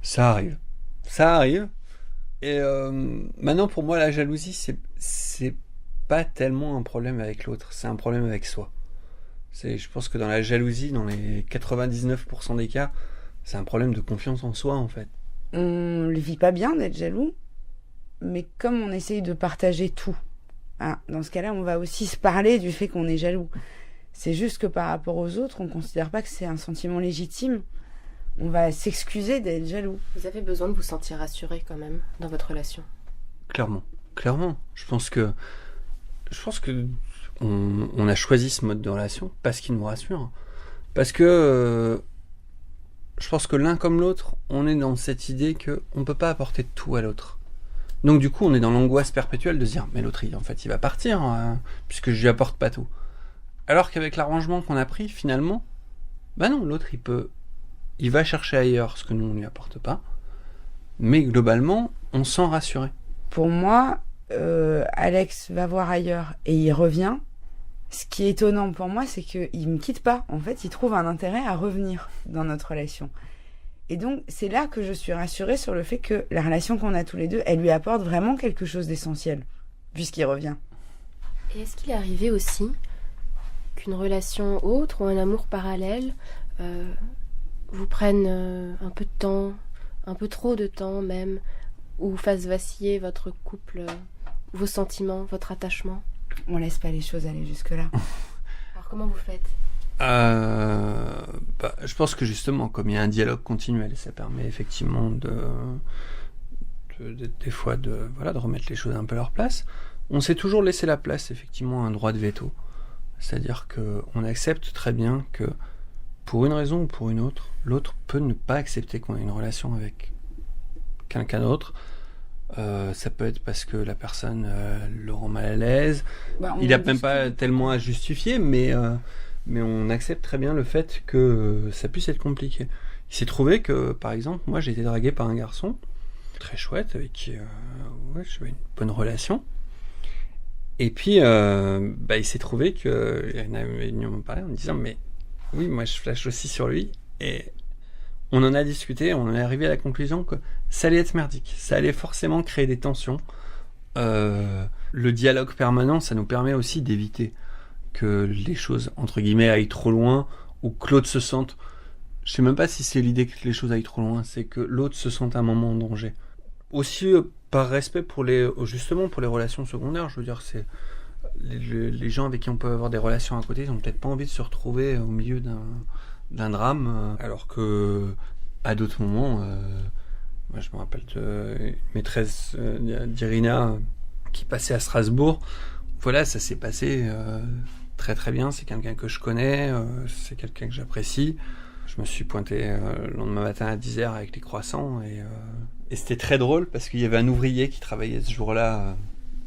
[SPEAKER 6] Ça arrive. Ça arrive. Et maintenant, pour moi, la jalousie, c'est pas tellement un problème avec l'autre, c'est un problème avec soi. Je pense que dans la jalousie, dans les 99% des cas, c'est un problème de confiance en soi, en fait.
[SPEAKER 7] On le vit pas bien d'être jaloux, mais comme on essaye de partager tout, dans ce cas-là, on va aussi se parler du fait qu'on est jaloux. C'est juste que par rapport aux autres, on considère pas que c'est un sentiment légitime. On va s'excuser d'être jaloux.
[SPEAKER 3] Vous avez besoin de vous sentir rassuré quand même dans votre relation?
[SPEAKER 6] Clairement. Je pense que on a choisi ce mode de relation parce qu'il nous rassure. Parce que je pense que l'un comme l'autre, on est dans cette idée qu'on ne peut pas apporter tout à l'autre. Donc du coup, on est dans l'angoisse perpétuelle de se dire, mais l'autre, il va partir, puisque je lui apporte pas tout. Alors qu'avec l'arrangement qu'on a pris, finalement, non, l'autre, il va chercher ailleurs ce que nous, on lui apporte pas. Mais globalement, on se sent rassuré.
[SPEAKER 7] Pour moi, Alex va voir ailleurs et il revient. Ce qui est étonnant pour moi, c'est qu'il me quitte pas. En fait, il trouve un intérêt à revenir dans notre relation. Et donc, c'est là que je suis rassurée sur le fait que la relation qu'on a tous les deux, elle lui apporte vraiment quelque chose d'essentiel, puisqu'il revient.
[SPEAKER 3] Et est-ce qu'il est arrivé aussi qu'une relation autre ou un amour parallèle vous prenne un peu de temps, un peu trop de temps même, ou fasse vaciller votre couple, vos sentiments, votre attachement?
[SPEAKER 7] On laisse pas les choses aller jusque-là.
[SPEAKER 3] Alors comment vous faites?
[SPEAKER 6] Je pense que justement, comme il y a un dialogue continuel, ça permet effectivement des fois de remettre les choses un peu à leur place. On s'est toujours laissé la place, effectivement, à un droit de veto. C'est-à-dire qu'on accepte très bien que, pour une raison ou pour une autre, l'autre peut ne pas accepter qu'on ait une relation avec quelqu'un d'autre. Ça peut être parce que la personne le rend mal à l'aise. Il n'a même pas tellement à justifier, mais on accepte très bien le fait que ça puisse être compliqué. Il s'est trouvé que, par exemple, moi j'ai été dragué par un garçon très chouette avec qui j'avais une bonne relation. Et puis il s'est trouvé qu'il avait venu me parler en me disant mais oui, moi je flash aussi sur lui. Et on en a discuté, on est arrivé à la conclusion que ça allait être merdique, ça allait forcément créer des tensions. Le dialogue permanent, ça nous permet aussi d'éviter que les choses, entre guillemets, aillent trop loin, ou que l'autre se sente... Je sais même pas si c'est l'idée que les choses aillent trop loin, c'est que l'autre se sente un moment en danger. Aussi, par respect pour les relations secondaires, je veux dire, c'est les gens avec qui on peut avoir des relations à côté, ils ont peut-être pas envie de se retrouver au milieu d'un drame, alors que à d'autres moments, moi je me rappelle d'une maîtresse d'Irina qui passait à Strasbourg. Voilà, ça s'est passé très très bien, c'est quelqu'un que je connais, c'est quelqu'un que j'apprécie. Je me suis pointé le lendemain matin à 10h avec les croissants et c'était très drôle parce qu'il y avait un ouvrier qui travaillait ce jour-là.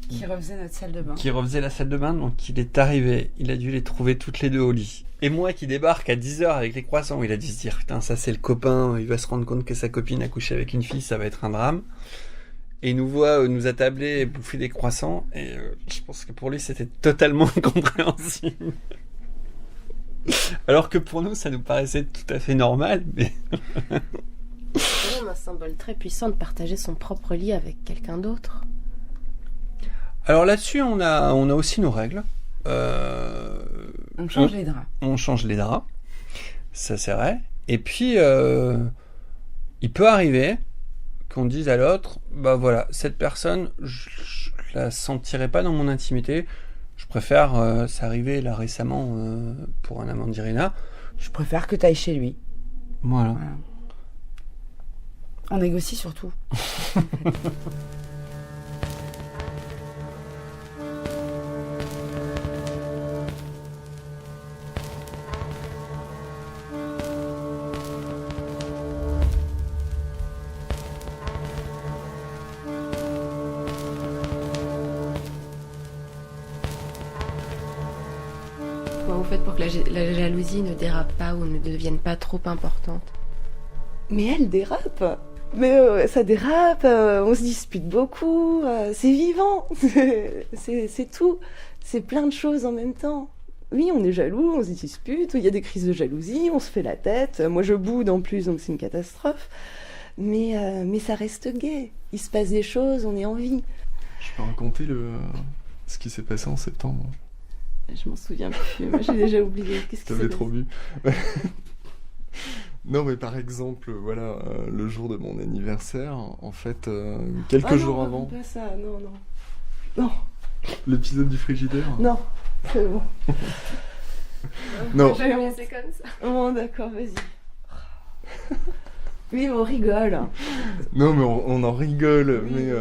[SPEAKER 7] Qui refaisait notre salle de bain.
[SPEAKER 6] Qui refaisait la salle de bain, donc il est arrivé, il a dû les trouver toutes les deux au lit. Et moi qui débarque à 10h avec les croissants, il a dû se dire, putain, ça c'est le copain, il va se rendre compte que sa copine a couché avec une fille, ça va être un drame. Et il nous voit nous attabler et bouffer des croissants, et je pense que pour lui c'était totalement incompréhensible. Alors que pour nous ça nous paraissait tout à fait normal, mais...
[SPEAKER 3] C'est même un symbole très puissant de partager son propre lit avec quelqu'un d'autre.
[SPEAKER 6] Alors là-dessus, on a aussi nos règles.
[SPEAKER 7] On change les draps.
[SPEAKER 6] On change les draps, ça c'est vrai. Et puis, il peut arriver qu'on dise à l'autre, bah voilà, cette personne, je la sentirai pas dans mon intimité. Je préfère, c'est arrivé là récemment pour un amant d'Irina.
[SPEAKER 7] Je préfère que tu ailles chez lui.
[SPEAKER 6] Voilà.
[SPEAKER 7] On négocie surtout.
[SPEAKER 3] Comment vous faites pour que la jalousie ne dérape pas ou ne devienne pas trop importante?
[SPEAKER 8] Mais elle dérape. Mais ça dérape, on se dispute beaucoup, c'est vivant, c'est tout, c'est plein de choses en même temps. Oui, on est jaloux, on se dispute, il y a des crises de jalousie, on se fait la tête, moi je boude en plus, donc c'est une catastrophe. Mais ça reste gai, il se passe des choses, on est en vie.
[SPEAKER 9] Je peux raconter ce qui s'est passé en septembre?
[SPEAKER 8] Je m'en souviens plus, moi j'ai déjà oublié. Qu'est-ce qui s'est passé?
[SPEAKER 9] T'avais trop vu. Non, mais par exemple, voilà, le jour de mon anniversaire, en fait, quelques jours avant...
[SPEAKER 8] Non, pas ça, non.
[SPEAKER 9] L'épisode du frigidaire?
[SPEAKER 8] Non, c'est bon.
[SPEAKER 9] Non.
[SPEAKER 3] Je vais laisser comme ça.
[SPEAKER 8] Bon, d'accord, vas-y. Oui, on rigole.
[SPEAKER 9] Non, mais on en rigole, mais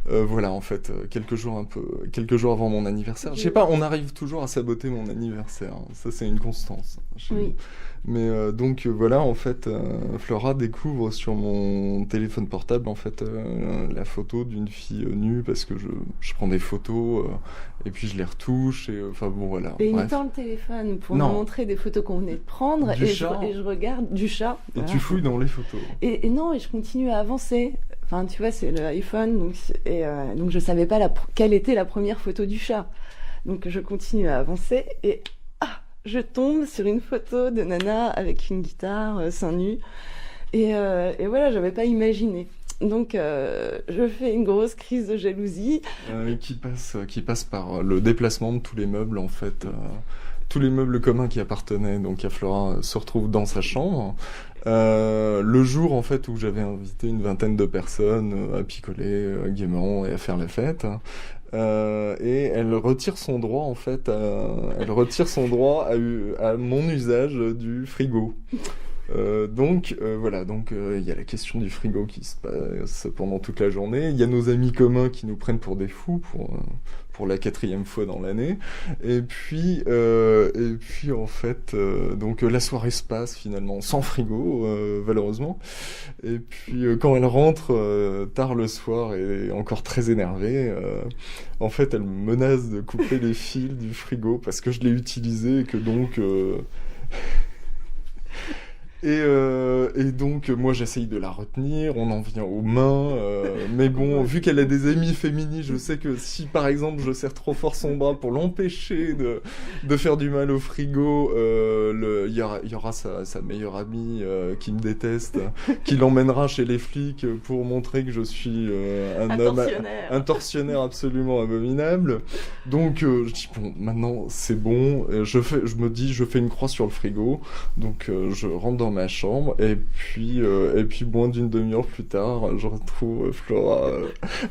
[SPEAKER 9] voilà, en fait, quelques jours avant mon anniversaire, je sais pas, on arrive toujours à saboter mon anniversaire, ça c'est une constance.
[SPEAKER 8] Oui.
[SPEAKER 9] Mais donc voilà, en fait, Flora découvre sur mon téléphone portable, en fait, la photo d'une fille nue, parce que je prends des photos, et puis je les retouche, et enfin bon, voilà.
[SPEAKER 8] Et il me
[SPEAKER 9] bref.
[SPEAKER 8] tend le téléphone pour me
[SPEAKER 9] Non.
[SPEAKER 8] montrer des photos qu'on venait de prendre,
[SPEAKER 9] Du
[SPEAKER 8] et
[SPEAKER 9] chat.
[SPEAKER 8] je regarde du chat.
[SPEAKER 9] Et
[SPEAKER 8] Voilà.
[SPEAKER 9] tu fouilles dans les photos.
[SPEAKER 8] Et non, et je continue à avancer. Enfin, tu vois, c'est l'iPhone, donc je savais pas quelle était la première photo du chat. Donc je continue à avancer et je tombe sur une photo de Nana avec une guitare, seins nus. Et voilà, j'avais pas imaginé. Donc je fais une grosse crise de jalousie.
[SPEAKER 9] Qui passe par le déplacement de tous les meubles, en fait. Tous les meubles communs qui appartenaient donc à Flora se retrouvent dans sa chambre. Le jour, en fait, où j'avais invité une vingtaine de personnes à picoler gaiement et à faire la fête. Et elle retire son droit, en fait, à mon usage du frigo. Donc voilà, il y a la question du frigo qui se passe pendant toute la journée. Il y a nos amis communs qui nous prennent pour des fous pour la 4e fois dans l'année. Et puis en fait, donc la soirée se passe finalement sans frigo, malheureusement. Et puis quand elle rentre tard le soir et encore très énervée, en fait, elle me menace de couper les fils du frigo parce que je l'ai utilisé et que donc Et donc, moi, j'essaye de la retenir, on en vient aux mains, mais bon, vu qu'elle a des amies féministes, je sais que si, par exemple, je serre trop fort son bras pour l'empêcher de faire du mal au frigo, il y aura sa meilleure amie qui me déteste, qui l'emmènera chez les flics pour montrer que je suis un tortionnaire absolument abominable. Donc, je dis, bon, maintenant, c'est bon, je fais une croix sur le frigo, donc je rentre dans ma chambre et puis moins d'une demi-heure plus tard je retrouve Flora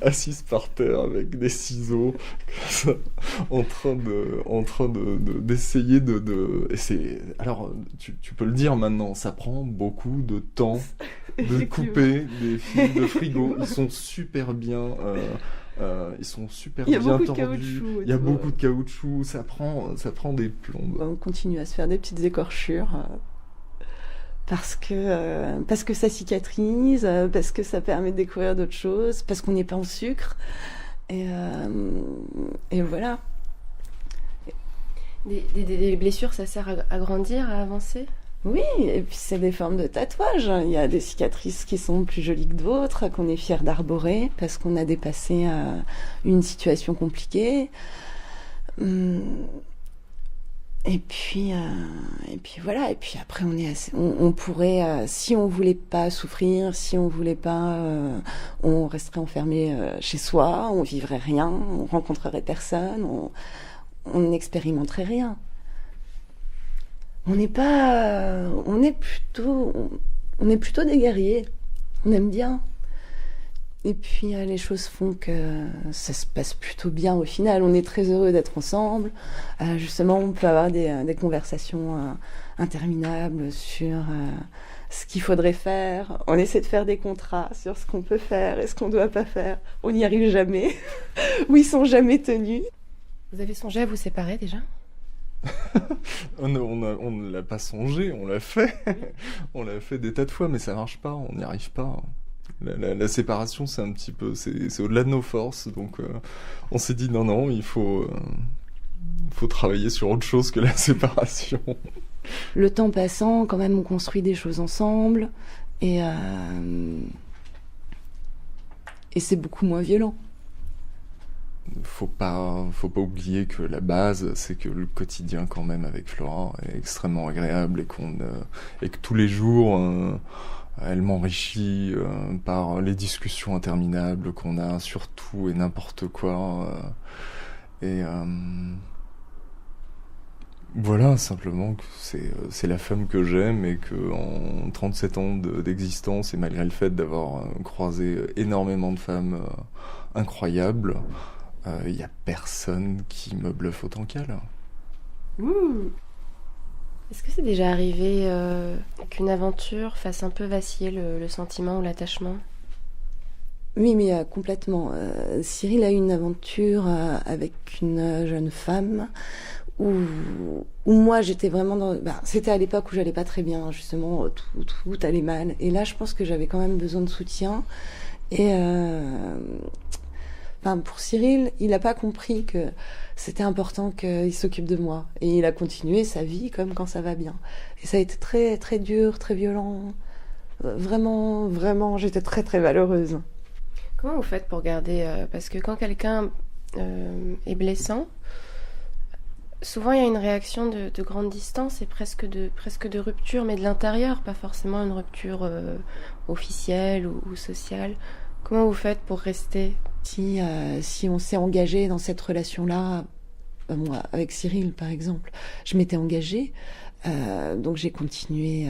[SPEAKER 9] assise par terre avec des ciseaux en train d'essayer de et c'est alors tu peux le dire maintenant, ça prend beaucoup de temps de couper des fils de frigo. Ils sont super bien tordus. Il y a beaucoup de caoutchouc, ça prend des plombes.
[SPEAKER 8] On continue à se faire des petites écorchures parce que ça cicatrise, parce que ça permet de découvrir d'autres choses, parce qu'on n'est pas en sucre. Et voilà.
[SPEAKER 3] Des blessures, ça sert à grandir, à avancer ?
[SPEAKER 8] Oui, et puis c'est des formes de tatouage. Il y a des cicatrices qui sont plus jolies que d'autres, qu'on est fier d'arborer parce qu'on a dépassé une situation compliquée. Et puis voilà. Et puis après, on pourrait, si on voulait pas souffrir, si on voulait pas, on resterait enfermé chez soi, on vivrait rien, on rencontrerait personne, on n'expérimenterait rien. On est plutôt des guerriers. On aime bien. Et puis les choses font que ça se passe plutôt bien au final. On est très heureux d'être ensemble. Justement, on peut avoir des conversations interminables sur ce qu'il faudrait faire. On essaie de faire des contrats sur ce qu'on peut faire et ce qu'on ne doit pas faire. On n'y arrive jamais. Ou ils sont jamais tenus.
[SPEAKER 3] Vous avez songé à vous séparer déjà ?
[SPEAKER 9] On ne l'a pas songé, on l'a fait. On l'a fait des tas de fois, mais ça marche pas, on n'y arrive pas. La séparation, c'est un petit peu, c'est au-delà de nos forces, donc on s'est dit non, il faut travailler sur autre chose que la séparation.
[SPEAKER 8] Le temps passant, quand même, on construit des choses ensemble, et c'est beaucoup moins violent.
[SPEAKER 9] Faut pas oublier que la base, c'est que le quotidien quand même avec Flora est extrêmement agréable et que tous les jours elle m'enrichit par les discussions interminables qu'on a sur tout et n'importe quoi. Voilà, simplement que c'est la femme que j'aime et que en 37 ans d'existence et malgré le fait d'avoir croisé énormément de femmes incroyables, il y a personne qui me bluffe autant qu'elle.
[SPEAKER 3] Est-ce que c'est déjà arrivé qu'une aventure fasse un peu vaciller le sentiment ou l'attachement ?
[SPEAKER 8] Oui, mais complètement. Cyril a eu une aventure avec une jeune femme où moi j'étais vraiment dans... c'était à l'époque où j'allais pas très bien, justement, tout allait mal. Et là, je pense que j'avais quand même besoin de soutien. Et pour Cyril, il n'a pas compris que c'était important qu'il s'occupe de moi. Et il a continué sa vie comme quand ça va bien. Et ça a été très, très dur, très violent. Vraiment, vraiment, j'étais très, très malheureuse.
[SPEAKER 3] Comment vous faites pour garder... parce que quand quelqu'un est blessant, souvent il y a une réaction de grande distance et presque de rupture, mais de l'intérieur, pas forcément une rupture officielle ou sociale. Comment vous faites pour rester ?
[SPEAKER 8] Si on s'est engagé dans cette relation-là, moi, avec Cyril par exemple, je m'étais engagée, donc j'ai continué,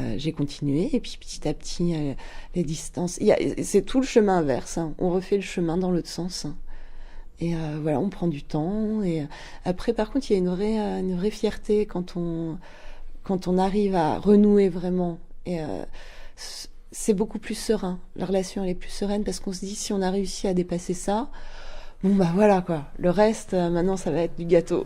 [SPEAKER 8] et puis petit à petit, les distances... c'est tout le chemin inverse, hein. On refait le chemin dans l'autre sens. Hein. Et voilà, on prend du temps. Et après, par contre, il y a une vraie fierté quand on arrive à renouer vraiment. Et c'est beaucoup plus serein. La relation, elle est plus sereine parce qu'on se dit, si on a réussi à dépasser ça, bon bah voilà quoi. Le reste, maintenant, ça va être du gâteau.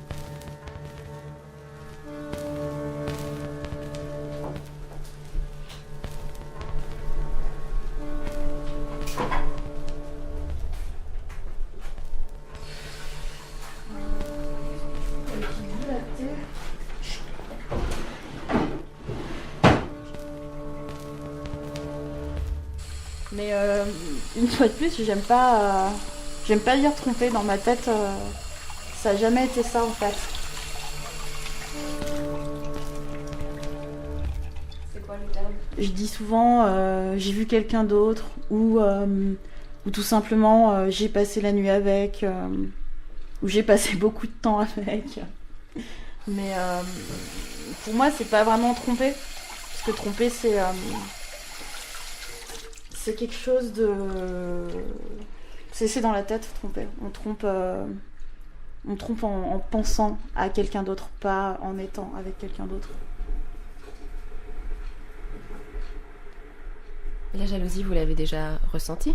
[SPEAKER 5] Mais une fois de plus, j'aime pas lire tromper dans ma tête. Ça n'a jamais été ça en fait.
[SPEAKER 3] C'est quoi le terme ?
[SPEAKER 5] Je dis souvent j'ai vu quelqu'un d'autre ou tout simplement j'ai passé la nuit avec ou j'ai passé beaucoup de temps avec. Mais pour moi, c'est pas vraiment tromper. Parce que tromper, c'est quelque chose de... C'est dans la tête, tromper. On trompe en pensant à quelqu'un d'autre, pas en étant avec quelqu'un d'autre.
[SPEAKER 3] La jalousie, vous l'avez déjà ressentie ?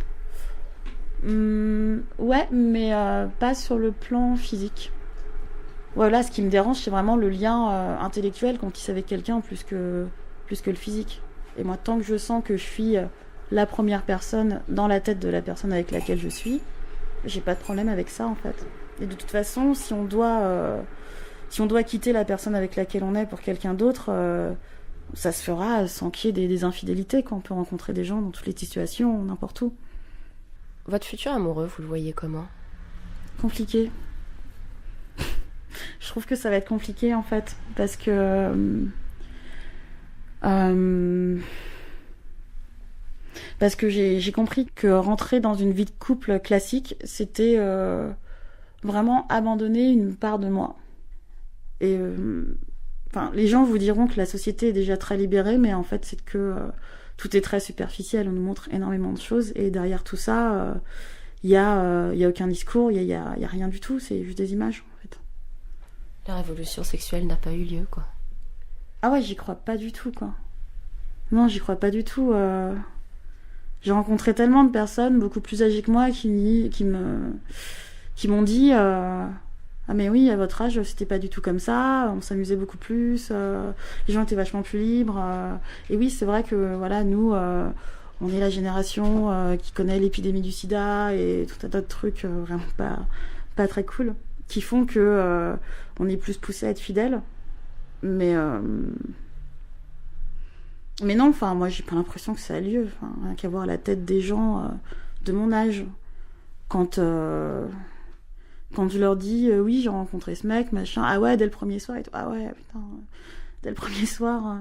[SPEAKER 5] Ouais, mais pas sur le plan physique. Voilà, ce qui me dérange, c'est vraiment le lien intellectuel qu'on tisse avec quelqu'un plus que le physique. Et moi, tant que je sens que je suis la première personne dans la tête de la personne avec laquelle je suis, j'ai pas de problème avec ça en fait. Et de toute façon, si on doit quitter la personne avec laquelle on est pour quelqu'un d'autre, ça se fera sans qu'il y ait des infidélités, quand on peut rencontrer des gens dans toutes les situations, n'importe où.
[SPEAKER 3] Votre futur amoureux, vous le voyez comment ?
[SPEAKER 5] Compliqué. Je trouve que ça va être compliqué en fait, parce que j'ai compris que rentrer dans une vie de couple classique, c'était vraiment abandonner une part de moi. Et les gens vous diront que la société est déjà très libérée, mais en fait, c'est que tout est très superficiel. On nous montre énormément de choses, et derrière tout ça, il y a aucun discours, il y a rien du tout. C'est juste des images, en fait.
[SPEAKER 3] La révolution sexuelle n'a pas eu lieu, quoi.
[SPEAKER 5] Ah ouais, j'y crois pas du tout, quoi. Non, j'y crois pas du tout. J'ai rencontré tellement de personnes beaucoup plus âgées que moi qui m'ont dit ah mais oui, à votre âge c'était pas du tout comme ça, on s'amusait beaucoup plus, les gens étaient vachement plus libres, et oui, c'est vrai que voilà, nous on est la génération qui connaît l'épidémie du sida et tout un tas de trucs vraiment pas très cool, qui font que on est plus poussé à être fidèle. Mais non, enfin, moi, j'ai pas l'impression que ça a lieu. Enfin, rien qu'à voir la tête des gens de mon âge. Quand je leur dis, oui, j'ai rencontré ce mec, machin, ah ouais, dès le premier soir, et tout. Ah ouais, putain, dès le premier soir.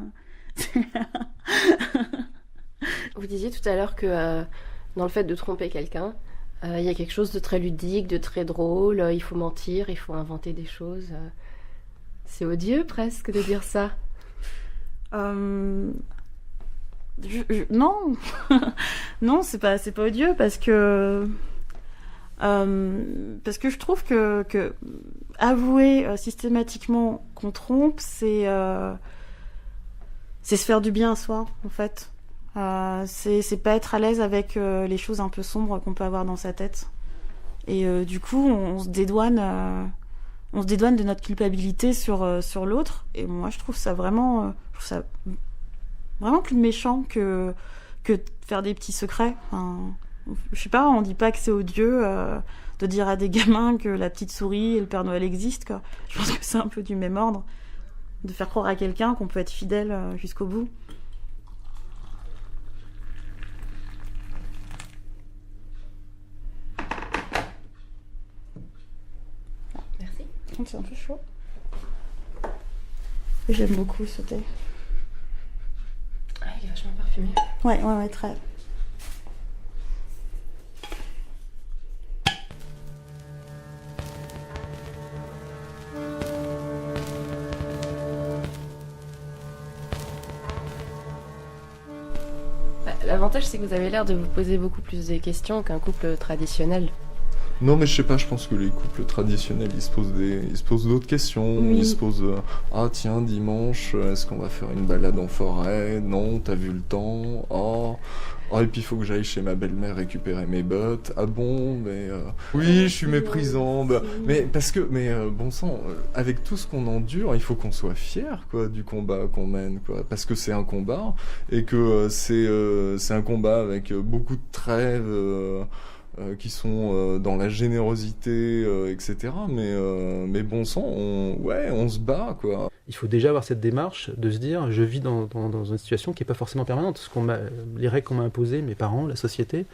[SPEAKER 3] Vous disiez tout à l'heure que dans le fait de tromper quelqu'un, il y a quelque chose de très ludique, de très drôle, il faut mentir, il faut inventer des choses. C'est odieux presque de dire ça.
[SPEAKER 5] Non, non, c'est pas odieux parce que je trouve que avouer systématiquement qu'on trompe, c'est c'est se faire du bien à soi, en fait. C'est pas être à l'aise avec les choses un peu sombres qu'on peut avoir dans sa tête. Et du coup, on se dédouane de notre culpabilité sur l'autre. Et moi, je trouve ça vraiment plus méchant que de faire des petits secrets. Enfin, je sais pas, on dit pas que c'est odieux de dire à des gamins que la petite souris et le Père Noël existent, quoi. Je pense que c'est un peu du même ordre, de faire croire à quelqu'un qu'on peut être fidèle jusqu'au bout.
[SPEAKER 3] Merci.
[SPEAKER 5] C'est un peu chaud. J'aime beaucoup ce thé.
[SPEAKER 3] Ah, il est vachement parfumé.
[SPEAKER 5] Ouais, très.
[SPEAKER 3] L'avantage, c'est que vous avez l'air de vous poser beaucoup plus de questions qu'un couple traditionnel.
[SPEAKER 9] Non, mais je sais pas, je pense que les couples traditionnels, ils se posent d'autres questions.
[SPEAKER 5] Oui.
[SPEAKER 9] Ils se posent ah tiens, dimanche, est-ce qu'on va faire une balade en forêt? Non, t'as vu le temps? Et puis il faut que j'aille chez ma belle-mère récupérer mes bottes. Ah bon, mais oui, je suis méprisant. Mais bon sang, avec tout ce qu'on endure, il faut qu'on soit fier, quoi, du combat qu'on mène, quoi, parce que c'est un combat et que c'est un combat avec beaucoup de trêves. Qui sont dans la générosité, etc. Mais bon sang, on se bat, quoi.
[SPEAKER 15] Il faut déjà avoir cette démarche de se dire, je vis dans une situation qui n'est pas forcément permanente. Les règles qu'on m'a imposées, mes parents, la société,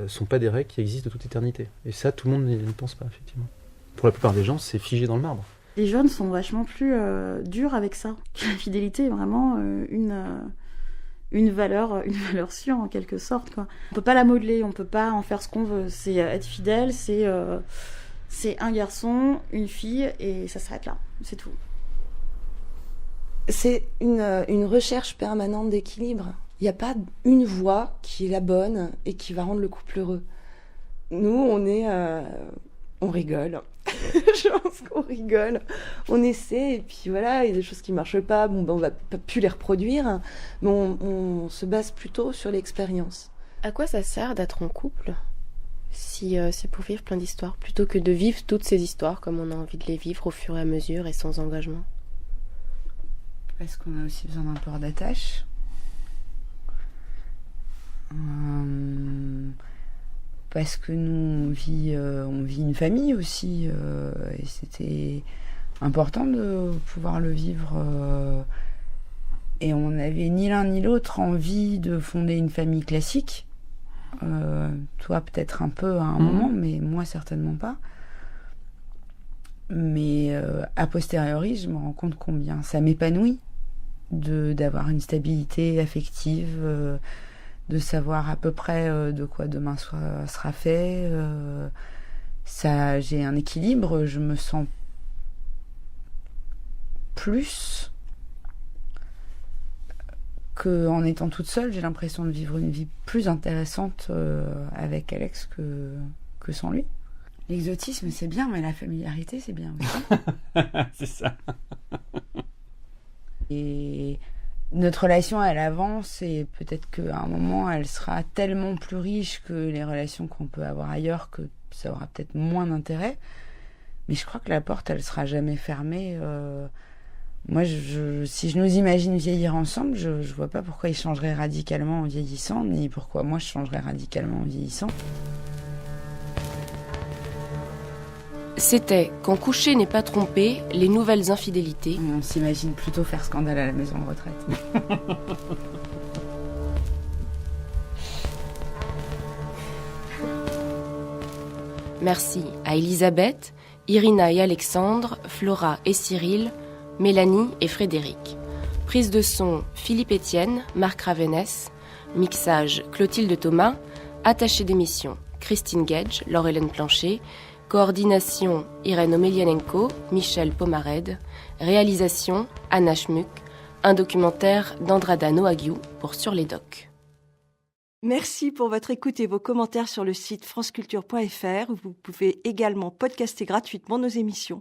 [SPEAKER 15] sont pas des règles qui existent de toute éternité. Et ça, tout le monde n'y pense pas, effectivement. Pour la plupart des gens, c'est figé dans le marbre.
[SPEAKER 5] Les jeunes sont vachement plus durs avec ça. La fidélité est vraiment une valeur sûre en quelque sorte, quoi. On peut pas la modeler, on peut pas en faire ce qu'on veut. C'est être fidèle, c'est un garçon, une fille et ça s'arrête là, c'est tout.
[SPEAKER 8] C'est une recherche permanente d'équilibre. Il n'y a pas une voie qui est la bonne et qui va rendre le couple heureux. Nous, on rigole. Je pense qu'on rigole. On essaie, et puis voilà, il y a des choses qui ne marchent pas, on va pas plus les reproduire, mais on se base plutôt sur l'expérience.
[SPEAKER 3] À quoi ça sert d'être en couple si c'est pour vivre plein d'histoires, plutôt que de vivre toutes ces histoires comme on a envie de les vivre au fur et à mesure et sans engagement?
[SPEAKER 7] Parce qu'on a aussi besoin d'un port d'attache. Parce que nous, on vit une famille aussi, et c'était important de pouvoir le vivre. Et on n'avait ni l'un ni l'autre envie de fonder une famille classique. Toi, peut-être un peu à un moment, mais moi, certainement pas. Mais a posteriori, je me rends compte combien ça m'épanouit d'avoir une stabilité affective, de savoir à peu près de quoi demain sera fait. J'ai un équilibre, je me sens plus qu'en étant toute seule. J'ai l'impression de vivre une vie plus intéressante avec Alex que sans lui. L'exotisme, c'est bien, mais la familiarité, c'est bien aussi.
[SPEAKER 6] C'est ça.
[SPEAKER 7] Et notre relation, elle avance, et peut-être qu'à un moment, elle sera tellement plus riche que les relations qu'on peut avoir ailleurs, que ça aura peut-être moins d'intérêt. Mais je crois que la porte, elle sera jamais fermée. Moi, si je nous imagine vieillir ensemble, je vois pas pourquoi il changerait radicalement en vieillissant, ni pourquoi moi je changerais radicalement en vieillissant.
[SPEAKER 3] C'était Quand coucher n'est pas trompé, les nouvelles infidélités.
[SPEAKER 7] On s'imagine plutôt faire scandale à la maison de retraite.
[SPEAKER 3] Merci à Elisabeth, Irina et Alexandre, Flora et Cyril, Mélanie et Frédéric. Prise de son Philippe Etienne, Marc Ravenès. Mixage Clotilde Thomas. Attaché d'émission Christine Gage, Laure-Hélène Plancher. Coordination Irène Omelianenko, Michel Pomared. Réalisation Anna Schmuck. Un documentaire d'Andrada Noagiou pour Sur les Docs.
[SPEAKER 1] Merci pour votre écoute et vos commentaires sur le site franceculture.fr où vous pouvez également podcaster gratuitement nos émissions.